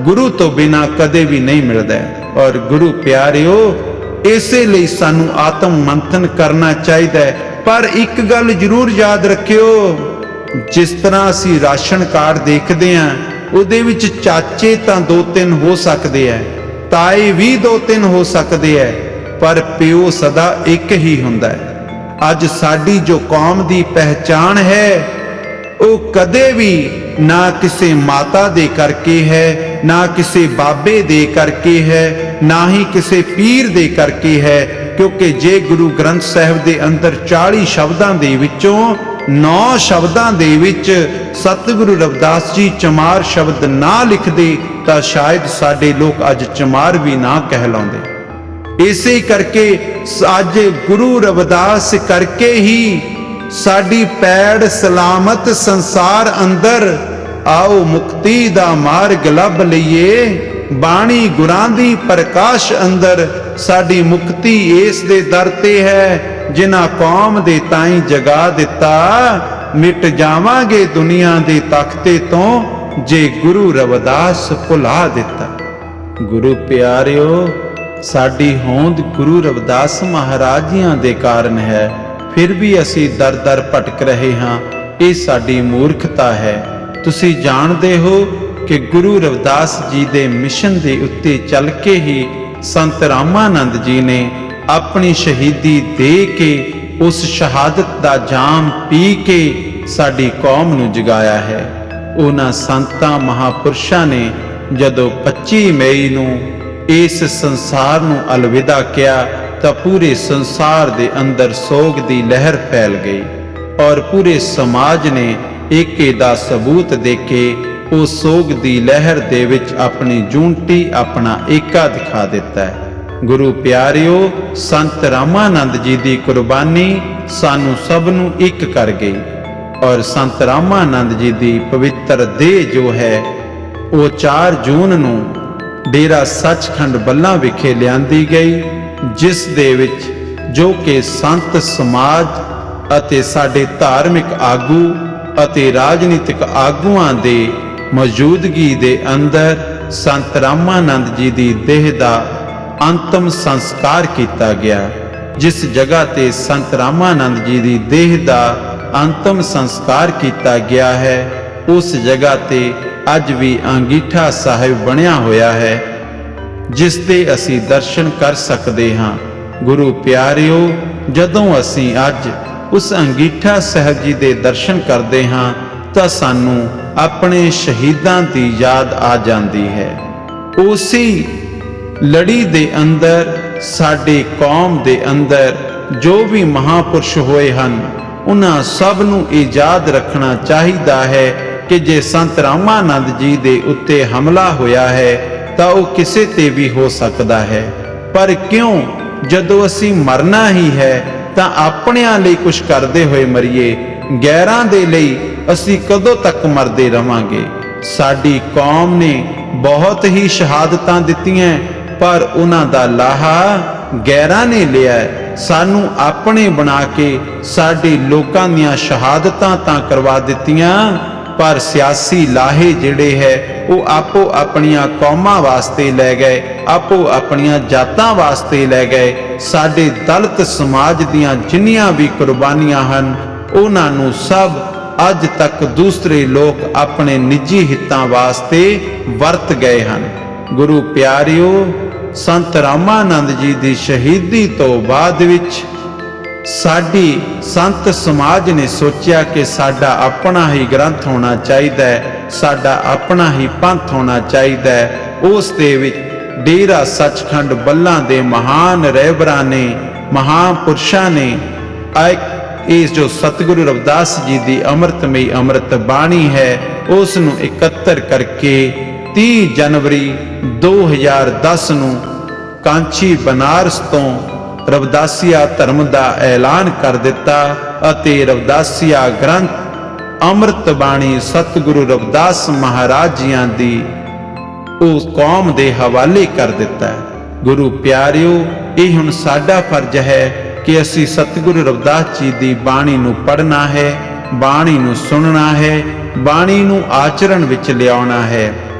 S1: गुरु तो बिना कदे भी नहीं मिलता है। और गुरु प्यारिओ, इसे लिए सानू आत्म मंथन करना चाहिए। पर एक गल जरूर याद रखियो, जिस तरह असी राशन कार्ड देखते हैं, उहदे विच चाचे तां 2-3 हो सकते हैं, ताए भी 2-3 हो सकते हैं, पर प्यो सदा एक ही हुंदा है। अज साडी जो कौम दी पहचान है, वो कदे भी ना किसी माता दे करके है, ना किसी बाबे दे करके है, ना ही किसी पीर दे करके है। क्योंकि जे गुरु ग्रंथ साहिब दे अंदर 40 शब्दां दे विचों 9 शब्दां दे विच सतगुरु रविदास जी चमार शब्द ना लिखदे, तां शायद साडे लोग अज चमार भी ना कहलाउंदे। ਇਸੇ ਕਰਕੇ ਅੱਜ ਗੁਰੂ ਰਵਿਦਾਸ ਕਰਕੇ ਹੀ ਸਾਡੀ ਪੈੜ ਸਲਾਮਤ ਸੰਸਾਰ ਅੰਦਰ। ਆਓ ਮੁਕਤੀ ਦਾ ਮਾਰਗ ਲੱਭ ਲਈਏ, ਬਾਣੀ ਗੁਰਾਂ ਦੀ ਪ੍ਰਕਾਸ਼ ਅੰਦਰ। ਸਾਡੀ ਮੁਕਤੀ ਇਸ ਦੇ ਦਰ ਤੇ ਹੈ ਜਿਨ੍ਹਾਂ ਕੌਮ ਦੇ ਤਾਈਂ ਜਗਾ ਦਿੱਤਾ। ਮਿਟ ਜਾਵਾਂਗੇ ਦੁਨੀਆ ਦੇ ਤਖਤੇ ਤੋਂ ਜੇ ਗੁਰੂ ਰਵਿਦਾਸ ਭੁਲਾ ਦਿੱਤਾ। ਗੁਰੂ ਪਿਆਰਿਓ, ਸਾਡੀ ਹੋਂਦ ਗੁਰੂ ਰਵਿਦਾਸ ਮਹਾਰਾਜ ਜੀਆਂ ਦੇ ਕਾਰਨ ਹੈ, ਫਿਰ ਵੀ ਅਸੀਂ ਦਰ ਦਰ ਭਟਕ ਰਹੇ ਹਾਂ। ਇਹ ਸਾਡੀ ਮੂਰਖਤਾ ਹੈ। ਤੁਸੀਂ ਜਾਣਦੇ ਹੋ ਕਿ ਗੁਰੂ ਰਵਿਦਾਸ ਜੀ ਦੇ ਮਿਸ਼ਨ ਦੇ ਉੱਤੇ ਚੱਲ ਕੇ ਹੀ ਸੰਤ ਰਾਮਾਨੰਦ ਜੀ ਨੇ ਆਪਣੀ ਸ਼ਹੀਦੀ ਦੇ ਕੇ ਉਸ ਸ਼ਹਾਦਤ ਦਾ ਜਾਮ ਪੀ ਕੇ ਸਾਡੀ ਕੌਮ ਨੂੰ ਜਗਾਇਆ ਹੈ। ਉਹਨਾਂ ਸੰਤਾਂ ਮਹਾਪੁਰਸ਼ਾਂ ਨੇ ਜਦੋਂ 25 ਮਈ ਨੂੰ ਇਸ ਸੰਸਾਰ ਨੂੰ ਅਲਵਿਦਾ ਕਿਹਾ ਤਾਂ ਪੂਰੇ ਸੰਸਾਰ ਦੇ ਅੰਦਰ ਸੋਗ ਦੀ ਲਹਿਰ ਫੈਲ ਗਈ ਔਰ ਪੂਰੇ ਸਮਾਜ ਨੇ ਏਕੇ ਦਾ ਸਬੂਤ ਦੇ ਕੇ ਉਹ ਸੋਗ ਦੀ ਲਹਿਰ ਦੇ ਵਿੱਚ ਆਪਣੀ ਜੂਨਟੀ, ਆਪਣਾ ਏਕਾ ਦਿਖਾ ਦਿੱਤਾ ਹੈ। ਗੁਰੂ ਪਿਆਰਿਓ, ਸੰਤ ਰਾਮਾਨੰਦ ਜੀ ਦੀ ਕੁਰਬਾਨੀ ਸਾਨੂੰ ਸਭ ਨੂੰ ਇੱਕ ਕਰ ਗਈ ਔਰ ਸੰਤ ਰਾਮਾਨੰਦ ਜੀ ਦੀ ਪਵਿੱਤਰ ਦੇਹ ਜੋ ਹੈ ਉਹ 4 ਜੂਨ ਨੂੰ ਡੇਰਾ ਸੱਚਖੰਡ ਬੱਲਾ ਵਿਖੇ ਲਿਆਂਦੀ ਗਈ, ਜਿਸ ਦੇ ਵਿੱਚ ਜੋ ਕਿ ਸੰਤ ਸਮਾਜ ਅਤੇ ਸਾਡੇ ਧਾਰਮਿਕ ਆਗੂ ਅਤੇ ਰਾਜਨੀਤਿਕ ਆਗੂਆਂ ਦੇ ਮੌਜੂਦਗੀ ਦੇ ਅੰਦਰ ਸੰਤ ਰਾਮਾਨੰਦ ਜੀ ਦੀ ਦੇਹ ਦਾ ਅੰਤਮ ਸੰਸਕਾਰ ਕੀਤਾ ਗਿਆ। ਜਿਸ ਜਗ੍ਹਾ ਤੇ ਸੰਤ ਰਾਮਾਨੰਦ ਜੀ ਦੀ ਦੇਹ ਦਾ ਅੰਤਮ ਸੰਸਕਾਰ ਕੀਤਾ ਗਿਆ ਹੈ, ਉਸ ਜਗ੍ਹਾ ਤੇ ਅੱਜ ਵੀ ਅੰਗੀਠਾ ਸਾਹਿਬ ਬਣਿਆ ਹੋਇਆ ਹੈ, ਜਿਸ ਦੇ ਅਸੀਂ ਦਰਸ਼ਨ ਕਰ ਸਕਦੇ ਹਾਂ। ਗੁਰੂ ਪਿਆਰਿਓ, ਜਦੋਂ ਅਸੀਂ ਅੱਜ ਉਸ ਅੰਗੀਠਾ ਸਾਹਿਬ ਜੀ ਦੇ ਦਰਸ਼ਨ ਕਰਦੇ ਹਾਂ ਤਾਂ ਸਾਨੂੰ ਆਪਣੇ ਸ਼ਹੀਦਾਂ ਦੀ ਯਾਦ ਆ ਜਾਂਦੀ ਹੈ। ਉਸੇ ਲੜੀ ਦੇ ਅੰਦਰ ਸਾਡੀ ਕੌਮ ਦੇ ਅੰਦਰ ਜੋ ਵੀ ਮਹਾਪੁਰਸ਼ ਹੋਏ ਹਨ, ਉਹਨਾਂ ਸਭ ਨੂੰ ਇਹ ਯਾਦ ਰੱਖਣਾ ਚਾਹੀਦਾ ਹੈ ਕਿ ਜੇ ਸੰਤ ਰਾਮਾਨੰਦ ਜੀ ਦੇ ਉੱਤੇ ਹਮਲਾ ਹੋਇਆ ਹੈ ਤਾਂ ਉਹ ਕਿਸੇ ਤੇ ਵੀ ਹੋ ਸਕਦਾ ਹੈ, ਪਰ ਕਿਉਂ ਜਦੋਂ ਅਸੀਂ ਮਰਨਾ ਹੀ ਹੈ ਤਾਂ ਆਪਣਿਆਂ ਲਈ ਕੁਝ ਕਰਦੇ ਹੋਏ ਮਰੀਏ, ਗੈਰਾਂ ਦੇ ਲਈ ਅਸੀਂ ਕਦੋਂ ਤੱਕ ਮਰਦੇ ਰਵਾਂਗੇ। ਸਾਡੀ ਕੌਮ ਨੇ ਬਹੁਤ ਹੀ ਸ਼ਹਾਦਤਾਂ ਦਿੱਤੀਆਂ, ਪਰ ਉਹਨਾਂ ਦਾ ਲਾਹਾ ਗੈਰਾਂ ਨੇ ਲਿਆ। ਸਾਨੂੰ ਆਪਣੇ ਬਣਾ ਕੇ ਸਾਡੇ ਲੋਕਾਂ ਦੀਆਂ ਸ਼ਹਾਦਤਾਂ ਤਾਂ ਕਰਵਾ ਦਿੱਤੀਆਂ, ਪਰ ਸਿਆਸੀ ਲਾਹੇ ਜਿਹੜੇ ਹੈ ਉਹ ਆਪੋ ਆਪਣੀਆਂ ਕੌਮਾਂ ਵਾਸਤੇ ਲੈ ਗਏ, ਆਪੋ ਆਪਣੀਆਂ ਜਾਤਾਂ ਵਾਸਤੇ ਲੈ ਗਏ। ਸਾਡੇ ਦਲਿਤ ਸਮਾਜ ਦੀਆਂ ਜਿੰਨੀਆਂ ਵੀ ਕੁਰਬਾਨੀਆਂ ਹਨ, ਉਹਨਾਂ ਨੂੰ ਸਭ ਅੱਜ ਤੱਕ ਦੂਸਰੇ ਲੋਕ ਆਪਣੇ ਨਿੱਜੀ ਹਿੱਤਾਂ ਵਾਸਤੇ ਵਰਤ ਗਏ ਹਨ। ਗੁਰੂ ਪਿਆਰਿਓ, ਸੰਤ ਰਾਮਾਨੰਦ ਜੀ ਦੀ ਸ਼ਹੀਦੀ ਤੋਂ ਬਾਅਦ ਵਿੱਚ ਸਾਡੀ ਸੰਤ ਸਮਾਜ ਨੇ ਸੋਚਿਆ ਕਿ ਸਾਡਾ ਆਪਣਾ ਹੀ ਗ੍ਰੰਥ ਹੋਣਾ ਚਾਹੀਦਾ ਹੈ, ਸਾਡਾ ਆਪਣਾ ਹੀ ਪੰਥ ਹੋਣਾ ਚਾਹੀਦਾ ਹੈ। ਉਸ ਦੇ ਵਿੱਚ ਡੇਰਾ ਸੱਚਖੰਡ ਬੱਲਾ ਦੇ ਮਹਾਨ ਰਹਿਬਰਾਂ ਨੇ, ਮਹਾਪੁਰਸ਼ਾਂ ਨੇ ਇਸ ਜੋ ਸਤਿਗੁਰੂ ਰਵਿਦਾਸ ਜੀ ਦੀ ਅੰਮ੍ਰਿਤਮਈ ਅੰਮ੍ਰਿਤ ਬਾਣੀ ਹੈ ਉਸ ਨੂੰ ਇਕੱਤਰ ਕਰਕੇ 30 ਜਨਵਰੀ 2010 ਨੂੰ ਕਾਂਚੀ ਬਨਾਰਸ ਤੋਂ ਰਵਿਦਾਸੀਆ ਧਰਮ ਦਾ ਐਲਾਨ ਕਰ ਦਿੱਤਾ ਅਤੇ ਰਵਿਦਾਸੀਆ ਗ੍ਰੰਥ ਅੰਮ੍ਰਿਤ ਬਾਣੀ ਸਤਿਗੁਰੂ ਰਵਿਦਾਸ ਮਹਾਰਾਜ ਜੀਆਂ ਦੀ ਉਸ ਕੌਮ ਦੇ ਹਵਾਲੇ ਕਰ ਦਿੱਤਾ ਹੈ। ਗੁਰੂ ਪਿਆਰਿਓ, ਇਹ ਹੁਣ ਸਾਡਾ ਫਰਜ਼ ਹੈ ਕਿ ਅਸੀਂ ਸਤਿਗੁਰੂ ਰਵਿਦਾਸ ਜੀ ਦੀ ਬਾਣੀ ਨੂੰ ਪੜ੍ਹਨਾ ਹੈ, ਬਾਣੀ ਨੂੰ ਸੁਣਨਾ ਹੈ, ਬਾਣੀ ਨੂੰ ਆਚਰਣ ਵਿੱਚ ਲਿਆਉਣਾ ਹੈ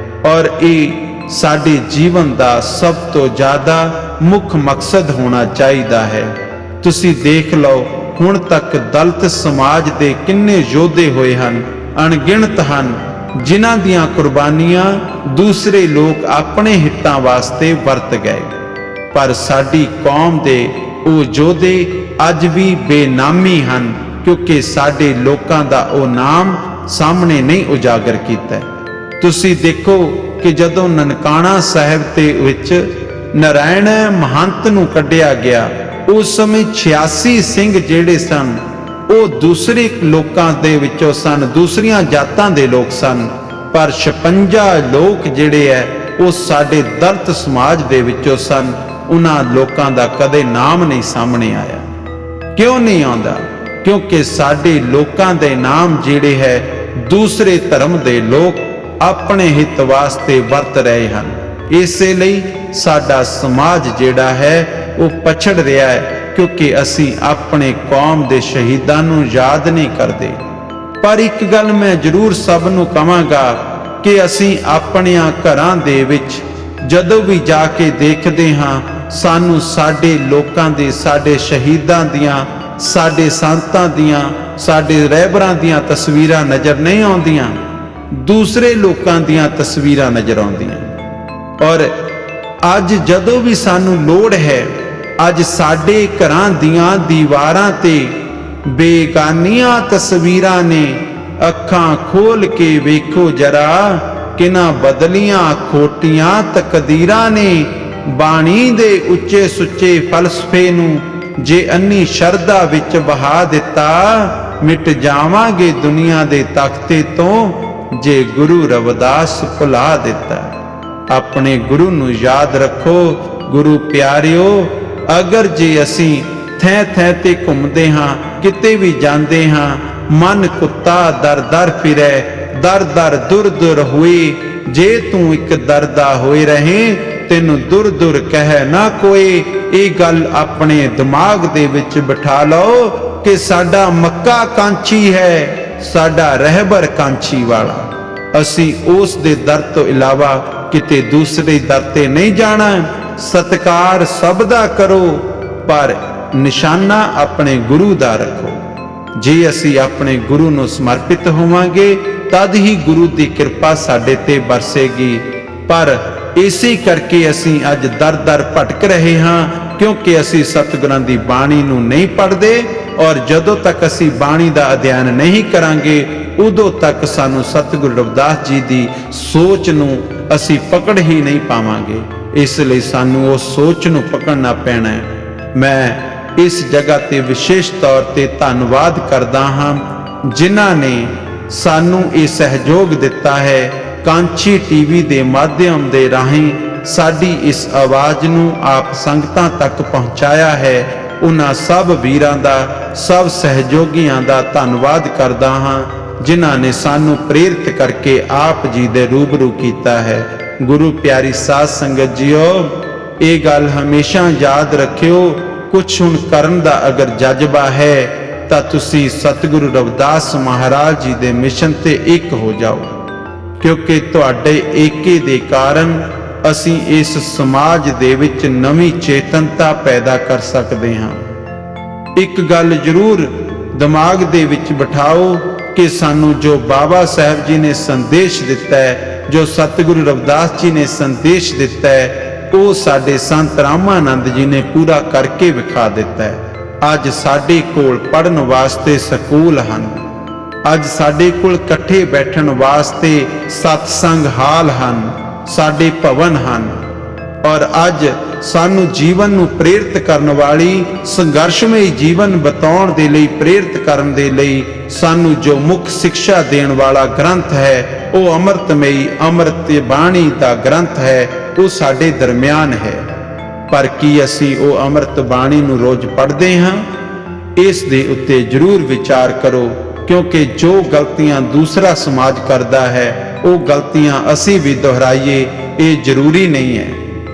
S1: ਔਰ ਇਹ ਸਾਡੇ ਜੀਵਨ ਦਾ ਸਭ ਤੋਂ ਜ਼ਿਆਦਾ ਮੁੱਖ ਮਕਸਦ ਹੋਣਾ ਚਾਹੀਦਾ ਹੈ। ਤੁਸੀਂ ਦੇਖ ਲਓ, ਹੁਣ ਤੱਕ ਦਲਿਤ ਸਮਾਜ ਦੇ ਕਿੰਨੇ ਯੋਧੇ ਹੋਏ ਹਨ, ਅਣਗਿਣਤ ਹਨ, ਜਿਨ੍ਹਾਂ ਦੀਆਂ ਕੁਰਬਾਨੀਆਂ ਦੂਸਰੇ ਲੋਕ ਆਪਣੇ ਹਿੱਤਾਂ ਵਾਸਤੇ ਵਰਤ ਗਏ, ਪਰ ਸਾਡੀ ਕੌਮ ਦੇ ਉਹ ਯੋਧੇ ਅੱਜ ਵੀ ਬੇਨਾਮੀ ਹਨ, ਕਿਉਂਕਿ ਸਾਡੇ ਲੋਕਾਂ ਦਾ ਉਹ ਨਾਮ ਸਾਹਮਣੇ ਨਹੀਂ ਉਜਾਗਰ ਕੀਤਾ। ਤੁਸੀਂ ਦੇਖੋ ਕਿ ਜਦੋਂ ਨਨਕਾਣਾ ਸਾਹਿਬ ਦੇ ਵਿੱਚ ਨਰਾਇਣ ਮਹੰਤ ਨੂੰ ਕੱਢਿਆ ਗਿਆ, ਉਸ ਸਮੇਂ 86 ਸਿੰਘ ਜਿਹੜੇ ਸਨ ਉਹ ਦੂਸਰੇ ਲੋਕਾਂ ਦੇ ਵਿੱਚੋਂ ਸਨ, ਦੂਸਰੀਆਂ ਜਾਤਾਂ ਦੇ ਲੋਕ ਸਨ, ਪਰ 56 ਲੋਕ ਜਿਹੜੇ ਹੈ ਉਹ ਸਾਡੇ ਦਲਿਤ ਸਮਾਜ ਦੇ ਵਿੱਚੋਂ ਸਨ। ਉਹਨਾਂ ਲੋਕਾਂ ਦਾ ਕਦੇ ਨਾਮ ਨਹੀਂ ਸਾਹਮਣੇ ਆਇਆ। ਕਿਉਂ ਨਹੀਂ ਆਉਂਦਾ? ਕਿਉਂਕਿ ਸਾਡੇ ਲੋਕਾਂ ਦੇ ਨਾਮ ਜਿਹੜੇ ਹੈ ਦੂਸਰੇ ਧਰਮ ਦੇ ਲੋਕ ਆਪਣੇ ਹਿੱਤ ਵਾਸਤੇ ਵਰਤ ਰਹੇ ਹਨ। ਇਸੇ ਲਈ ਸਾਡਾ ਸਮਾਜ ਜਿਹੜਾ ਹੈ ਉਹ ਪਛੜ ਰਿਹਾ ਹੈ, ਕਿਉਂਕਿ ਅਸੀਂ ਆਪਣੇ ਕੌਮ ਦੇ ਸ਼ਹੀਦਾਂ ਨੂੰ ਯਾਦ ਨਹੀਂ ਕਰਦੇ। ਪਰ ਇੱਕ ਗੱਲ ਮੈਂ ਜ਼ਰੂਰ ਸਭ ਨੂੰ ਕਹਾਂਗਾ ਕਿ ਅਸੀਂ ਆਪਣਿਆਂ ਘਰਾਂ ਦੇ ਵਿੱਚ ਜਦੋਂ ਵੀ ਜਾ ਕੇ ਦੇਖਦੇ ਹਾਂ, ਸਾਨੂੰ ਸਾਡੇ ਲੋਕਾਂ ਦੇ, ਸਾਡੇ ਸ਼ਹੀਦਾਂ ਦੀਆਂ, ਸਾਡੇ ਸੰਤਾਂ ਦੀਆਂ, ਸਾਡੇ ਰਹਿਬਰਾਂ ਦੀਆਂ ਤਸਵੀਰਾਂ ਨਜ਼ਰ ਨਹੀਂ ਆਉਂਦੀਆਂ, ਦੂਸਰੇ ਲੋਕਾਂ ਦੀਆਂ ਤਸਵੀਰਾਂ ਨਜ਼ਰ ਆਉਂਦੀਆਂ। ਔਰ ਅੱਜ ਜਦੋਂ ਵੀ ਸਾਨੂੰ ਲੋੜ ਹੈ, ਅੱਜ ਸਾਡੇ ਘਰਾਂ ਦੀਆਂ ਦੀਵਾਰਾਂ ਤੇ ਬੇਗਾਨੀਆਂ ਤਸਵੀਰਾਂ ਨੇ। ਅੱਖਾਂ ਖੋਲ ਕੇ ਵੇਖੋ ਜਰਾ, ਕਿਨਾਂ ਬਦਲੀਆਂ ਖੋਟੀਆਂ ਤਕਦੀਰਾਂ ਨੇ। ਬਾਣੀ ਦੇ ਉੱਚੇ ਸੁੱਚੇ ਫਲਸਫੇ ਨੂੰ ਜੇ ਅੰਨੀ ਸ਼ਰਧਾ ਵਿੱਚ ਵਹਾ ਦਿੱਤਾ, ਮਿਟ ਜਾਵਾਂਗੇ ਦੁਨੀਆ ਦੇ ਤਖਤੇ ਤੋਂ ਜੇ ਗੁਰੂ ਰਵਿਦਾਸ ਭੁਲਾ ਦਿੱਤਾ। ਆਪਣੇ ਗੁਰੂ ਨੂੰ ਯਾਦ ਰੱਖੋ ਗੁਰੂ ਪਿਆਰਿਓ। ਅਗਰ ਜੇ ਅਸੀਂ ਥੈਂ ਥੈਂ ਤੇ ਘੁੰਮਦੇ ਹਾਂ, ਕਿਤੇ ਵੀ ਜਾਂਦੇ ਹਾਂ, ਮਨ ਕੁੱਤਾ ਦਰ ਦਰ ਫਿਰੈ, ਦਰ ਦਰ ਦੁਰ ਦੁਰ ਹੋਏ। ਜੇ ਤੂੰ ਇੱਕ ਦਰਦਾ ਹੋਏ ਰਹੇ, ਤੈਨੂੰ ਦੁਰ ਦੁਰ ਕਹਿ ਨਾ ਕੋਈ। ਇਹ ਗੱਲ ਆਪਣੇ ਦਿਮਾਗ ਦੇ ਵਿੱਚ ਬਿਠਾ ਲਓ ਕਿ ਸਾਡਾ ਮੱਕਾ ਕਾਂਚੀ ਹੈ, ਸਾਡਾ ਰਹਿਬਰ ਕਾਂਚੀ ਵਾਲਾ। ਅਸੀਂ ਉਸ ਦੇ ਦਰ ਤੋਂ ਇਲਾਵਾ ਕਿਤੇ ਦੂਸਰੇ ਦਰ ਤੇ ਨਹੀਂ ਜਾਣਾ। ਸਤਿਕਾਰ ਸਭ ਦਾ ਕਰੋ, ਪਰ ਨਿਸ਼ਾਨਾ ਆਪਣੇ ਗੁਰੂ ਦਾ ਰੱਖੋ। ਜੇ ਅਸੀਂ ਆਪਣੇ ਗੁਰੂ ਨੂੰ ਸਮਰਪਿਤ ਹੋਵਾਂਗੇ, ਤਦ ਹੀ ਗੁਰੂ ਦੀ ਕਿਰਪਾ ਸਾਡੇ ਤੇ ਬਰਸੇਗੀ। ਪਰ ਇਸੇ ਕਰਕੇ ਅਸੀਂ ਅੱਜ ਦਰ ਦਰ ਭਟਕ ਰਹੇ ਹਾਂ, ਕਿਉਂਕਿ ਅਸੀਂ ਸਤਿਗੁਰਾਂ ਦੀ ਬਾਣੀ ਨੂੰ ਨਹੀਂ ਪੜ੍ਹਦੇ। ਔਰ ਜਦੋਂ ਤੱਕ ਅਸੀਂ ਬਾਣੀ ਦਾ ਅਧਿਐਨ ਨਹੀਂ ਕਰਾਂਗੇ, ਉਦੋਂ ਤੱਕ ਸਾਨੂੰ ਸਤਿਗੁਰੂ ਰਵਿਦਾਸ ਜੀ ਦੀ ਸੋਚ ਨੂੰ ਅਸੀਂ ਪਕੜ ਹੀ ਨਹੀਂ ਪਾਵਾਂਗੇ। ਇਸ ਲਈ ਸਾਨੂੰ ਉਸ ਸੋਚ ਨੂੰ ਪਕੜਨਾ ਪੈਣਾ ਹੈ। ਮੈਂ ਇਸ ਜਗ੍ਹਾ ਤੇ ਵਿਸ਼ੇਸ਼ ਤੌਰ ਤੇ ਧੰਨਵਾਦ ਕਰਦਾ ਹਾਂ ਜਿਨ੍ਹਾਂ ਨੇ ਸਾਨੂੰ ਇਹ ਸਹਿਯੋਗ ਦਿੱਤਾ ਹੈ। ਕਾਂਚੀ ਟੀਵੀ ਦੇ ਮਾਧਿਅਮ ਦੇ ਰਾਹੀਂ ਸਾਡੀ ਇਸ ਆਵਾਜ਼ ਨੂੰ ਆਪ ਸੰਗਤਾਂ ਤੱਕ ਪਹੁੰਚਾਇਆ ਹੈ। ਉਹਨਾਂ ਸਭ ਵੀਰਾਂ ਦਾ, ਸਭ ਸਹਿਯੋਗੀਆਂ ਦਾ ਧੰਨਵਾਦ ਕਰਦਾ ਹਾਂ ਜਿਨ੍ਹਾਂ ਨੇ ਸਾਨੂੰ ਪ੍ਰੇਰਿਤ ਕਰਕੇ ਆਪ ਜੀ ਦੇ ਰੂਬਰੂ ਕੀਤਾ ਹੈ। ਗੁਰੂ ਪਿਆਰੀ ਸਾਧ ਸੰਗਤ ਜੀਓ, ਇਹ ਗੱਲ ਹਮੇਸ਼ਾ ਯਾਦ ਰੱਖਿਓ, ਕੁਛ ਹੁਣ ਕਰਨ ਦਾ ਅਗਰ ਜਜ਼ਬਾ ਹੈ ਤਾਂ ਤੁਸੀਂ ਸਤਿਗੁਰੂ ਰਵਿਦਾਸ ਮਹਾਰਾਜ ਜੀ ਦੇ ਮਿਸ਼ਨ ਤੇ ਇੱਕ ਹੋ ਜਾਓ, ਕਿਉਂਕਿ ਤੁਹਾਡੇ ਏਕੇ ਦੇ ਕਾਰਨ ਅਸੀਂ ਇਸ ਸਮਾਜ ਦੇ ਵਿੱਚ ਨਵੀਂ ਚੇਤਨਤਾ ਪੈਦਾ ਕਰ ਸਕਦੇ ਹਾਂ। ਇੱਕ ਗੱਲ ਜ਼ਰੂਰ ਦਿਮਾਗ ਦੇ ਵਿੱਚ ਬਿਠਾਓ ਕਿ ਸਾਨੂੰ ਜੋ ਬਾਬਾ ਸਾਹਿਬ ਜੀ ਨੇ ਸੰਦੇਸ਼ ਦਿੱਤਾ ਹੈ, ਜੋ ਸਤਿਗੁਰੂ ਰਵਿਦਾਸ ਜੀ ਨੇ ਸੰਦੇਸ਼ ਦਿੱਤਾ ਹੈ, ਉਹ ਸਾਡੇ ਸੰਤ ਰਾਮਾਨੰਦ ਜੀ ਨੇ ਪੂਰਾ ਕਰਕੇ ਵਿਖਾ ਦਿੱਤਾ ਹੈ। ਅੱਜ ਸਾਡੇ ਕੋਲ ਪੜ੍ਹਨ ਵਾਸਤੇ ਸਕੂਲ ਹਨ, ਅੱਜ ਸਾਡੇ ਕੋਲ ਇਕੱਠੇ ਬੈਠਣ ਵਾਸਤੇ ਸਤਸੰਗ ਹਾਲ ਹਨ, ਸਾਡੇ ਭਵਨ ਹਨ। ਔਰ ਅੱਜ ਸਾਨੂੰ ਜੀਵਨ ਨੂੰ ਪ੍ਰੇਰਿਤ ਕਰਨ ਵਾਲੀ, ਸੰਘਰਸ਼ਮਈ ਜੀਵਨ ਬਿਤਾਉਣ ਦੇ ਲਈ ਪ੍ਰੇਰਿਤ ਕਰਨ ਦੇ ਲਈ ਸਾਨੂੰ ਜੋ ਮੁੱਖ ਸਿੱਖਿਆ ਦੇਣ ਵਾਲਾ ਗ੍ਰੰਥ ਹੈ, ਉਹ ਅੰਮ੍ਰਿਤਮਈ ਅੰਮ੍ਰਿਤ ਬਾਣੀ ਦਾ ਗ੍ਰੰਥ ਹੈ, ਉਹ ਸਾਡੇ ਦਰਮਿਆਨ ਹੈ। ਪਰ ਕੀ ਅਸੀਂ ਉਹ ਅੰਮ੍ਰਿਤ ਬਾਣੀ ਨੂੰ ਰੋਜ਼ ਪੜ੍ਹਦੇ ਹਾਂ? ਇਸ ਦੇ ਉੱਤੇ ਜ਼ਰੂਰ ਵਿਚਾਰ ਕਰੋ, ਕਿਉਂਕਿ ਜੋ ਗਲਤੀਆਂ ਦੂਸਰਾ ਸਮਾਜ ਕਰਦਾ ਹੈ, ਉਹ ਗਲਤੀਆਂ ਅਸੀਂ ਵੀ ਦੁਹਰਾਈਏ, ਇਹ ਜ਼ਰੂਰੀ ਨਹੀਂ ਹੈ।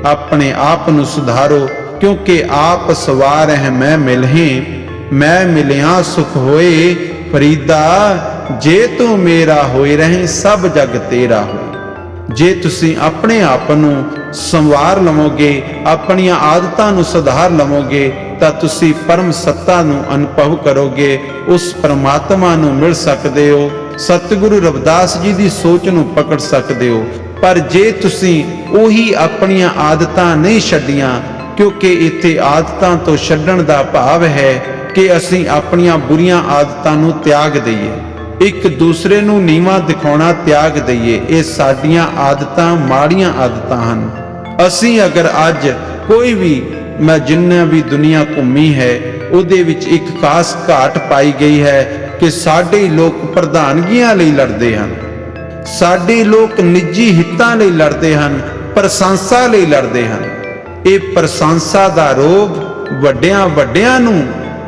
S1: ਆਪਣੇ ਆਪ ਨੂੰ ਸੁਧਾਰੋ, ਕਿਉਂਕਿ ਆਪ ਸਵਾਰ ਹੈ ਮੈਂ ਮਿਲਹੀ, ਮੈਂ ਮਿਲਿਆ ਸੁਖ ਹੋਏ ਫਰੀਦਾ। ਜੇ ਤੂੰ ਮੇਰਾ ਹੋਏ ਰਹੇ, ਸਭ ਜਗ ਤੇਰਾ ਹੋਏ। ਜੇ ਤੁਸੀਂ ਆਪਣੇ ਆਪ ਨੂੰ ਸੰਵਾਰ ਲਵੋਗੇ, ਆਪਣੀਆਂ ਆਦਤਾਂ ਨੂੰ ਸੁਧਾਰ ਲਵੋਗੇ, ਤਾਂ ਤੁਸੀਂ ਪਰਮ ਸੱਤਾ ਨੂੰ ਅਨੁਭਵ ਕਰੋਗੇ, ਉਸ ਪਰਮਾਤਮਾ ਨੂੰ ਮਿਲ ਸਕਦੇ ਹੋ, ਸਤਿਗੁਰੂ ਰਵਿਦਾਸ ਜੀ ਦੀ ਸੋਚ ਨੂੰ ਪਕੜ ਸਕਦੇ ਹੋ। ਪਰ ਜੇ ਤੁਸੀਂ ਉਹੀ ਆਪਣੀਆਂ ਆਦਤਾਂ ਨਹੀਂ ਛੱਡੀਆਂ, ਕਿਉਂਕਿ ਇੱਥੇ ਆਦਤਾਂ ਤੋਂ ਛੱਡਣ ਦਾ ਭਾਵ ਹੈ ਕਿ ਅਸੀਂ ਆਪਣੀਆਂ ਬੁਰੀਆਂ ਆਦਤਾਂ ਨੂੰ ਤਿਆਗ ਦਈਏ, ਇੱਕ ਦੂਸਰੇ ਨੂੰ ਨੀਵਾਂ ਦਿਖਾਉਣਾ ਤਿਆਗ ਦਈਏ। ਇਹ ਸਾਡੀਆਂ ਆਦਤਾਂ ਮਾੜੀਆਂ ਆਦਤਾਂ ਹਨ। ਅਸੀਂ ਅਗਰ ਅੱਜ ਕੋਈ ਵੀ, ਮੈਂ ਜਿੰਨਾ ਵੀ ਦੁਨੀਆ ਘੁੰਮੀ ਹੈ, ਉਹਦੇ ਵਿੱਚ ਇੱਕ ਖਾਸ ਘਾਟ ਪਾਈ ਗਈ ਹੈ ਕਿ ਸਾਡੇ ਲੋਕ ਪ੍ਰਧਾਨਗੀਆਂ ਲਈ ਲੜਦੇ ਹਨ, ਸਾਡੇ ਲੋਕ ਨਿੱਜੀ ਹਿੱਤਾਂ ਲਈ ਲੜਦੇ ਹਨ, ਪ੍ਰਸ਼ੰਸਾ ਲਈ ਲੜਦੇ ਹਨ। ਇਹ ਪ੍ਰਸ਼ੰਸਾ ਦਾ ਰੋਗ ਵੱਡਿਆਂ ਵੱਡਿਆਂ ਨੂੰ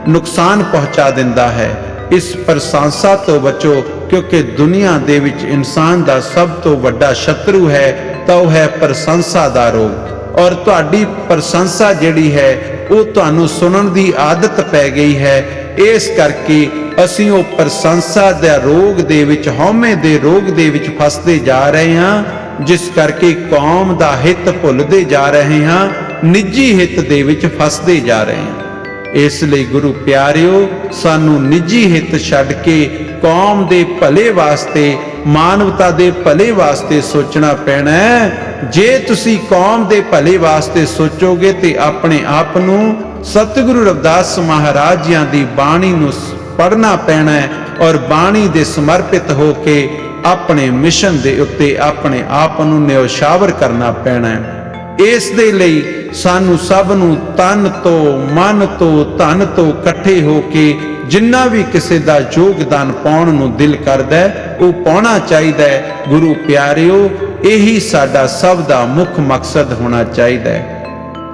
S1: ਨੁਕਸਾਨ ਪਹੁੰਚਾ ਦਿੰਦਾ ਹੈ। ਇਸ ਪ੍ਰਸ਼ੰਸਾ ਤੋਂ ਬਚੋ, ਕਿਉਂਕਿ ਦੁਨੀਆ ਦੇ ਵਿੱਚ ਇਨਸਾਨ ਦਾ ਸਭ ਤੋਂ ਵੱਡਾ ਸ਼ਤਰੂ ਹੈ ਤਾਂ ਉਹ ਹੈ ਪ੍ਰਸ਼ੰਸਾ ਦਾ ਰੋਗ। ਔਰ ਤੁਹਾਡੀ ਪ੍ਰਸ਼ੰਸਾ ਜਿਹੜੀ ਹੈ ਉਹ ਤੁਹਾਨੂੰ ਸੁਣਨ ਦੀ ਆਦਤ ਪੈ ਗਈ ਹੈ। ਇਸ ਕਰਕੇ ਅਸੀਂ ਉਹ ਪ੍ਰਸ਼ੰਸਾ ਦੇ ਰੋਗ ਦੇ ਵਿੱਚ, ਹਉਮੈ ਦੇ ਰੋਗ ਦੇ ਵਿੱਚ ਫਸਦੇ ਜਾ ਰਹੇ ਹਾਂ, ਜਿਸ ਕਰਕੇ ਕੌਮ ਦਾ ਹਿੱਤ ਭੁੱਲਦੇ ਜਾ ਰਹੇ ਹਾਂ, ਨਿੱਜੀ ਹਿੱਤ ਦੇ ਵਿੱਚ ਫਸਦੇ ਜਾ ਰਹੇ ਹਾਂ। ਇਸ ਲਈ ਗੁਰੂ ਪਿਆਰਿਓ, ਸਾਨੂੰ ਨਿੱਜੀ ਹਿੱਤ ਛੱਡ ਕੇ ਕੌਮ ਦੇ ਭਲੇ ਵਾਸਤੇ, ਮਾਨਵਤਾ ਦੇ ਭਲੇ ਵਾਸਤੇ ਸੋਚਣਾ ਪੈਣਾ ਹੈ। ਜੇ ਤੁਸੀਂ ਕੌਮ ਦੇ ਭਲੇ ਵਾਸਤੇ ਸੋਚੋਗੇ ਤੇ ਆਪਣੇ ਆਪ ਨੂੰ ਸਤਿਗੁਰੂ ਰਵਿਦਾਸ ਮਹਾਰਾਜ ਜੀਆਂ ਦੀ ਬਾਣੀ ਨੂੰ ਪੜ੍ਹਨਾ ਪੈਣਾ ਹੈ ਔਰ ਬਾਣੀ ਦੇ ਸਮਰਪਿਤ ਹੋ ਕੇ ਆਪਣੇ ਮਿਸ਼ਨ ਦੇ ਉੱਤੇ ਆਪਣੇ ਆਪ ਨੂੰ ਨਿਉਸ਼ਾਵਰ ਕਰਨਾ ਪੈਣਾ ਹੈ। ਇਸ ਦੇ ਲਈ ਸਾਨੂੰ ਸਭ ਨੂੰ ਤਨ ਤੋਂ, ਮਨ ਤੋਂ, ਧਨ ਤੋਂ ਇਕੱਠੇ ਹੋ ਕੇ ਜਿੰਨਾ ਵੀ ਕਿਸੇ ਦਾ ਯੋਗਦਾਨ ਪਾਉਣ ਨੂੰ ਦਿਲ ਕਰਦਾ ਹੈ ਉਹ ਪਾਉਣਾ ਚਾਹੀਦਾ ਹੈ। ਗੁਰੂ ਪਿਆਰਿਓ, ਇਹੀ ਸਾਡਾ ਸਭ ਦਾ ਮੁੱਖ ਮਕਸਦ ਹੋਣਾ ਚਾਹੀਦਾ ਹੈ।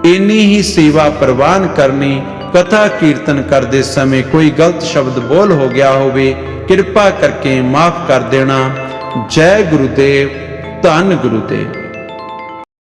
S1: ਇੰਨੀ ਹੀ ਸੇਵਾ ਪ੍ਰਵਾਨ ਕਰਨੀ। ਕਥਾ ਕੀਰਤਨ ਕਰਦੇ ਸਮੇਂ ਕੋਈ ਗਲਤ ਸ਼ਬਦ ਬੋਲ ਹੋ ਗਿਆ ਹੋਵੇ, ਕਿਰਪਾ ਕਰਕੇ ਮਾਫ ਕਰ ਦੇਣਾ। ਜੈ ਗੁਰੂਦੇਵ, ਧੰਨ ਗੁਰੂਦੇਵ।